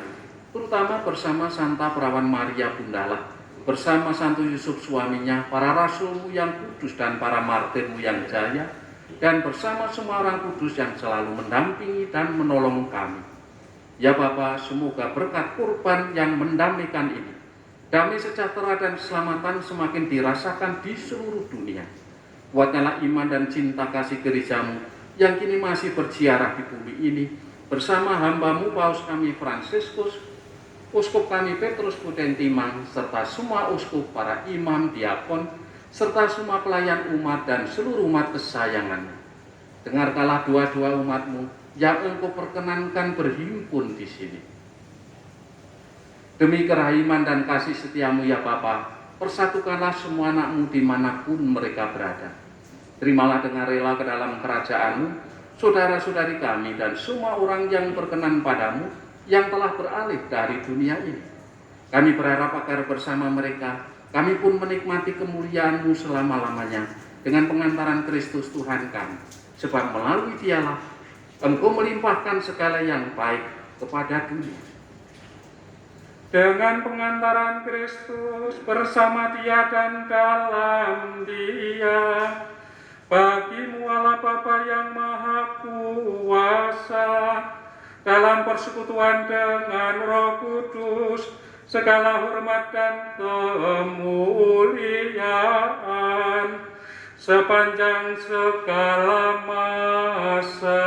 terutama bersama Santa Perawan Maria Bundalah, bersama Santo Yusuf suaminya, para rasul-Mu yang kudus dan para martir-Mu yang jaya, dan bersama semua orang kudus yang selalu mendampingi dan menolong kami. Ya Bapa, semoga berkat kurban yang mendamaikan ini, damai sejahtera dan keselamatan semakin dirasakan di seluruh dunia. Kuatkanlah iman dan cinta kasih gereja-Mu yang kini masih berziarah di bumi ini, bersama hamba-Mu Paus kami Fransiskus, Uskup kami Petrus Budentimang, serta semua uskup, para imam, diakon, serta semua pelayan umat dan seluruh umat kesayangan-Mu. Dengarkanlah doa-doa umat-Mu yang Engkau perkenankan berhimpun di sini. Demi kerahiman dan kasih setia-Mu ya Bapa, persatukanlah semua anak-Mu dimanapun mereka berada. Terimalah dengan rela ke dalam kerajaan-Mu saudara-saudari kami dan semua orang yang berkenan padamu, yang telah beralih dari dunia ini. Kami berharap agar bersama mereka kami pun menikmati kemuliaan-Mu selama-lamanya dengan pengantaran Kristus Tuhan kami, sebab melalui Dialah Engkau melimpahkan segala yang baik kepada dunia. Dengan pengantaran Kristus bersama Dia dan dalam Dia, Bagimu Allah Bapa yang Maha Kuasa, dalam persekutuan dengan Roh Kudus, segala hormat dan kemuliaan sepanjang segala masa.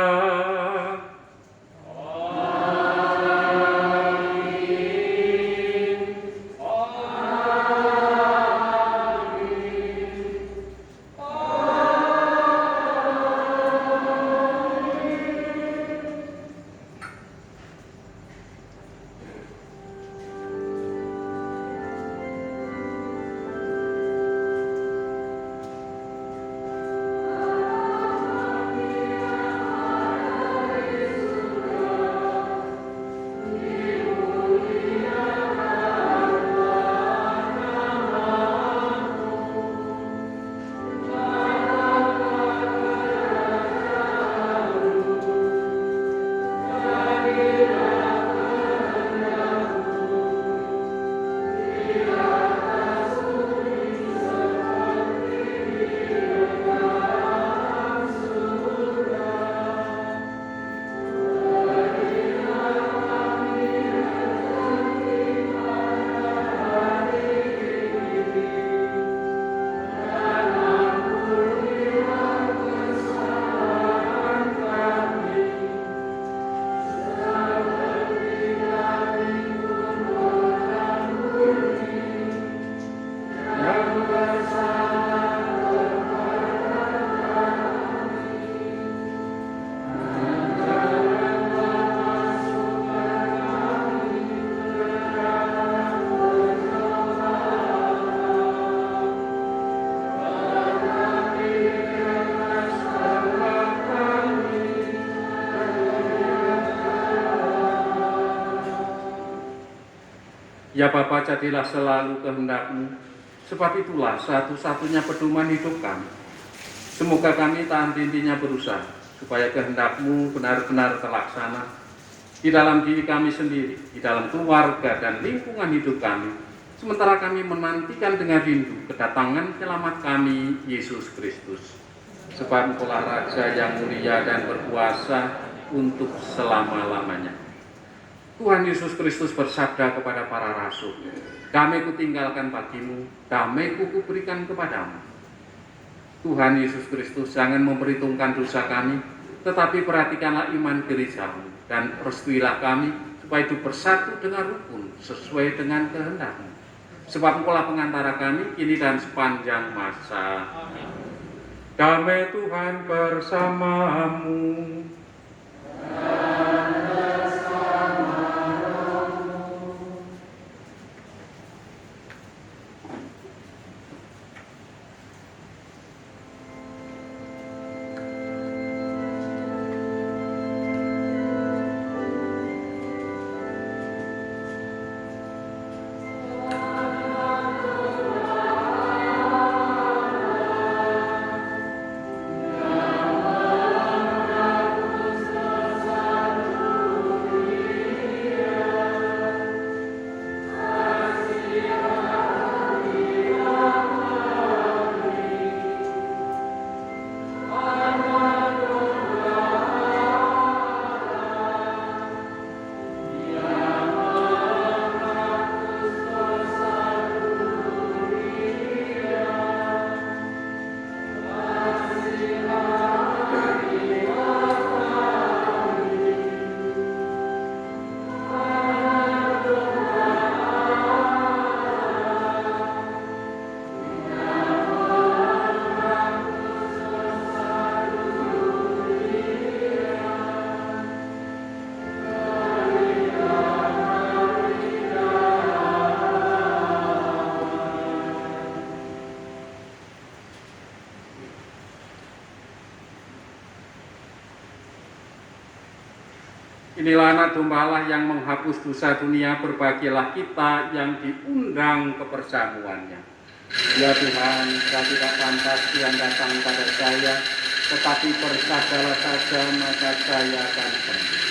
Ya Bapa, jadilah selalu kehendak-Mu, sebab itulah satu-satunya pedoman hidup kami. Semoga kami tahan intinya berusaha, supaya kehendak-Mu benar-benar terlaksana di dalam diri kami sendiri, di dalam keluarga dan lingkungan hidup kami, sementara kami menantikan dengan rindu kedatangan selamat kami, Yesus Kristus. Sebab Engkaulah Raja yang mulia dan berkuasa untuk selama-lamanya. Tuhan Yesus Kristus bersabda kepada para rasul, "Damai kutinggalkan bagimu, damai kuberikan kepadamu." Tuhan Yesus Kristus, jangan memperhitungkan dosa kami, tetapi perhatikanlah iman gerejamu, dan restuilah kami supaya hidup bersatu dengan rukun sesuai dengan kehendak-Mu. Sebab Engkaulah pengantara kami kini dan sepanjang masa. Damai Tuhan bersamamu. Inilah anak domba Allah yang menghapus dosa dunia, berbahagialah kita yang diundang ke perjamuannya. Ya Tuhan, saya tidak pantas Tuhan datang pada saya, tetapi bersabdalah saja maka saya akan sembuh.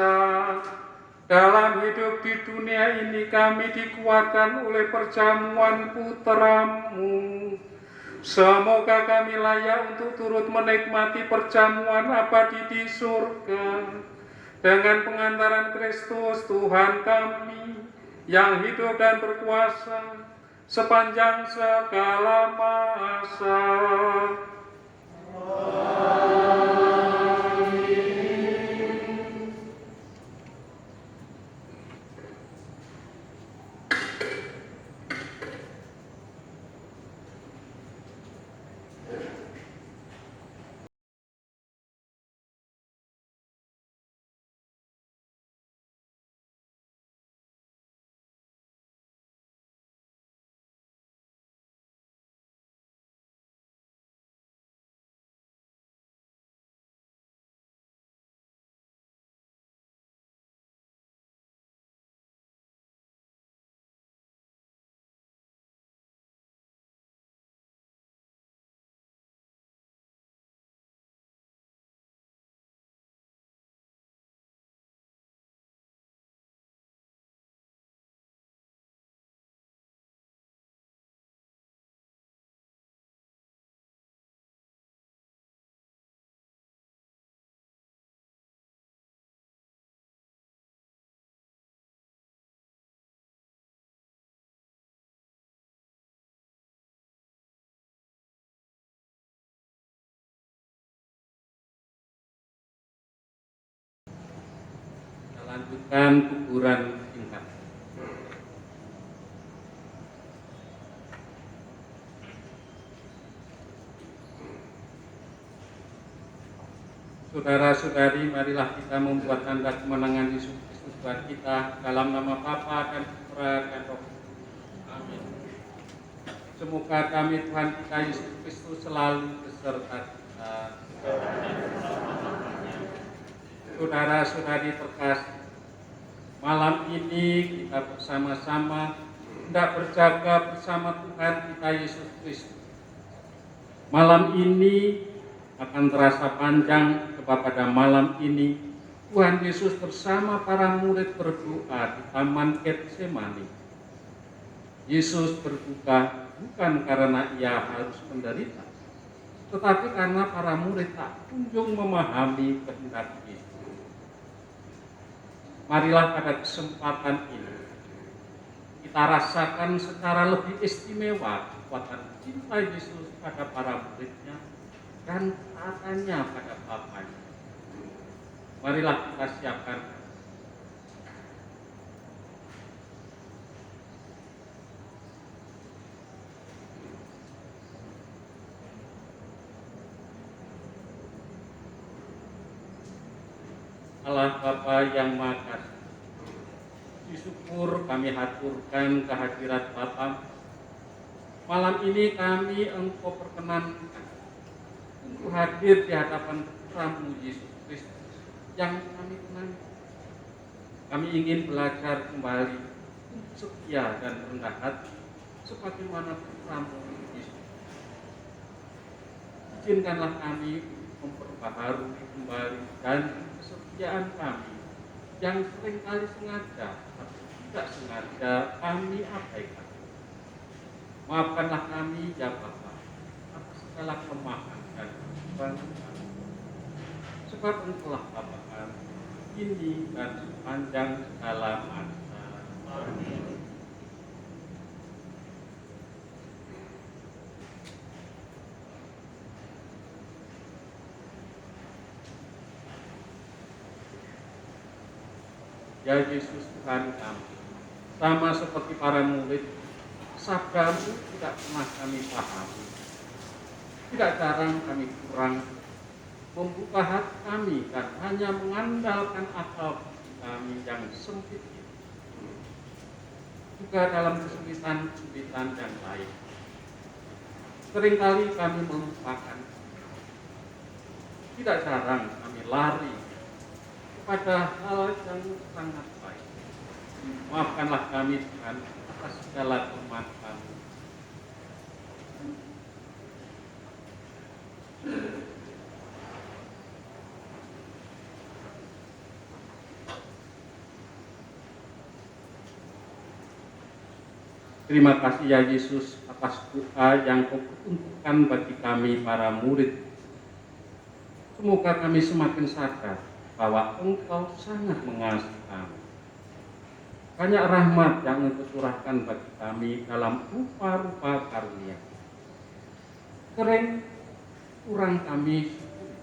masa. Dalam hidup di dunia ini kami dikuatkan oleh perjamuan putra-Mu. Semoga kami layak untuk turut menikmati perjamuan abadi di surga. Dengan pengantaran Kristus Tuhan kami, yang hidup dan berkuasa sepanjang segala masa. Kita lanjutkan kuburan singkat. Saudara-saudari, marilah kita membuat tanda kemenangan Yesus Kristus Tuhan kita dalam nama Bapa dan Putra dan Roh Kudus. Amin. Semoga kami Tuhan kita Yesus Kristus selalu beserta kita. Saudara-saudari terkasih, malam ini kita bersama-sama hendak berjaga bersama Tuhan kita Yesus Kristus. Malam ini akan terasa panjang, sebab pada malam ini Tuhan Yesus bersama para murid berdoa di Taman Getsemani. Yesus berduka bukan karena ia harus menderita, tetapi karena para murid tak kunjung memahami kehendak Yesus. Marilah pada kesempatan ini kita rasakan secara lebih istimewa kekuatan cinta Yesus pada para muridnya dan taatnya pada Bapanya. Marilah kita siapkan Allah Bapa yang Maha Kasih, syukur kami haturkan kehadirat Bapa. Malam ini kami Engkau perkenankan untuk hadir di hadapan Putra-Mu Yesus Kristus yang kami kenal. Kami ingin belajar kembali untuk setia dan rendah hati sebagaimana Putra-Mu Yesus. Izinkanlah kami memperbaharui kembali dan kesetiaan kami yang seringkali sengaja atau tidak sengaja kami abaikan. Maafkanlah kami ya Bapa atas segala kelemahan dan kekurangan kami. Sebab Engkaulah Bapa kami, ini dan sepanjang segala masa. Amin. Ya Yesus Tuhan kami, sama seperti para murid, sabda-Mu tidak pernah kami pahami. Tidak jarang kami kurang membuka hati kami dan hanya mengandalkan akal kami yang sempit itu. Juga dalam kesulitan-kesulitan yang lain, seringkali kami melupakan. Tidak jarang kami lari kepada hal yang sangat baik. Maafkanlah kami Tuhan atas segala kelemahan kami. Terima kasih ya Yesus atas doa yang Kau peruntukkan bagi kami para murid. Semoga kami semakin sadar bahwa Engkau sangat mengasihi kami. Banyak rahmat yang Engkau curahkan bagi kami dalam rupa-rupa karunia. Kering kurang kami syukuri.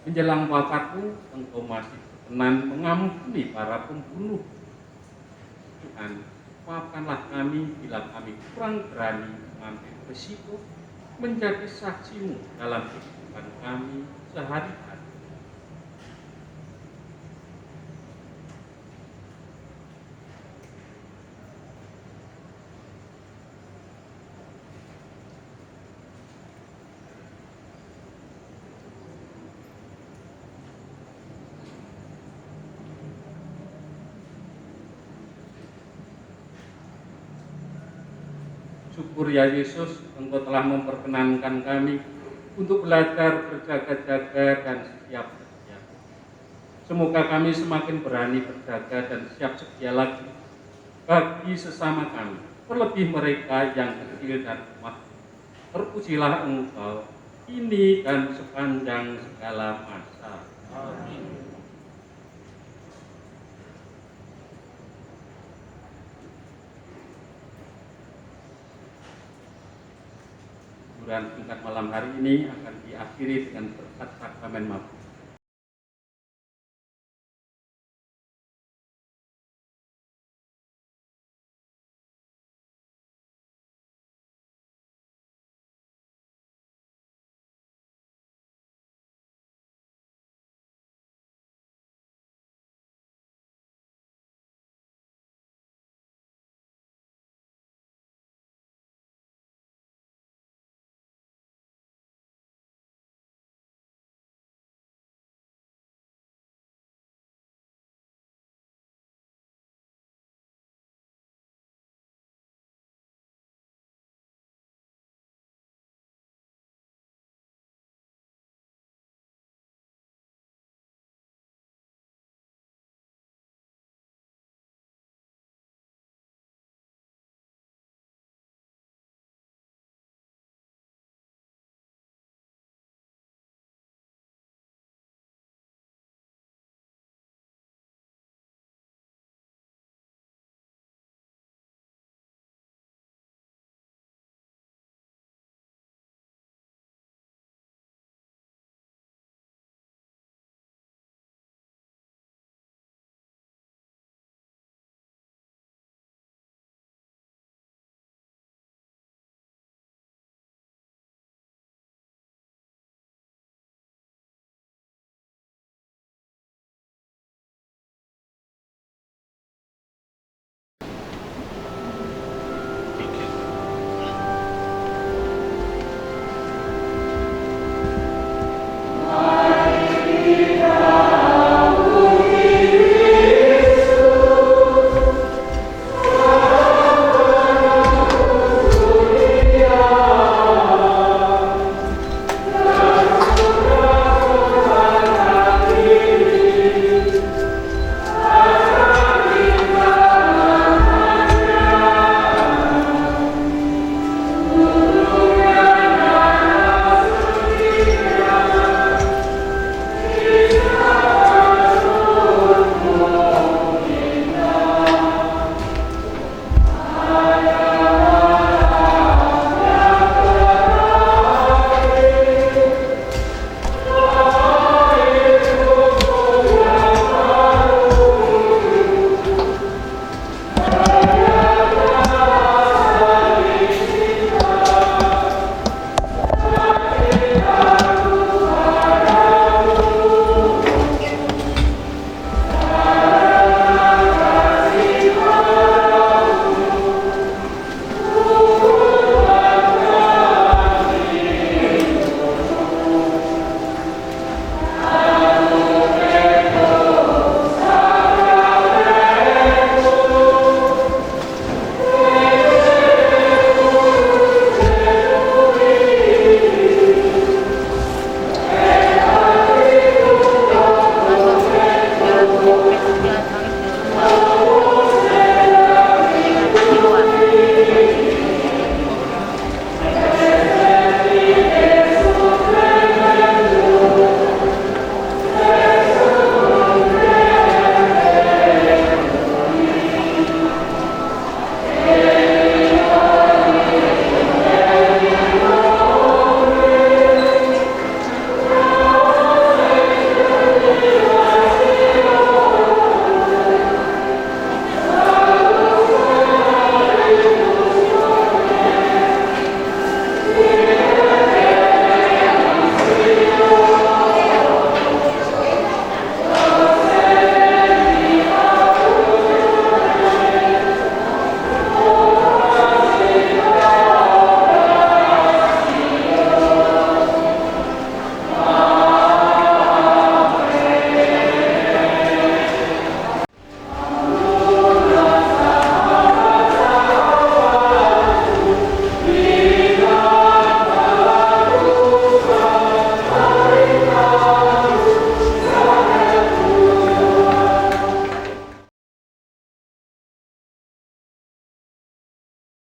Menjelang wafatmu, Engkau masih berkenan mengampuni para pembunuh. Tuhan, maafkanlah kami bila kami kurang berani mengambil risiko menjadi saksi-Mu dalam kehidupan kami sehari-hari. Syukur ya Yesus, Engkau telah memperkenankan kami untuk belajar berjaga-jaga dan siap sedia. Semoga kami semakin berani berjaga dan siap sedia lagi bagi sesama kami, terlebih mereka yang kecil dan lemah. Terpujilah Engkau, kini dan sepanjang segala masa. Amin. Dan tingkat malam hari ini akan diakhiri dengan berkat sakramen mabuk.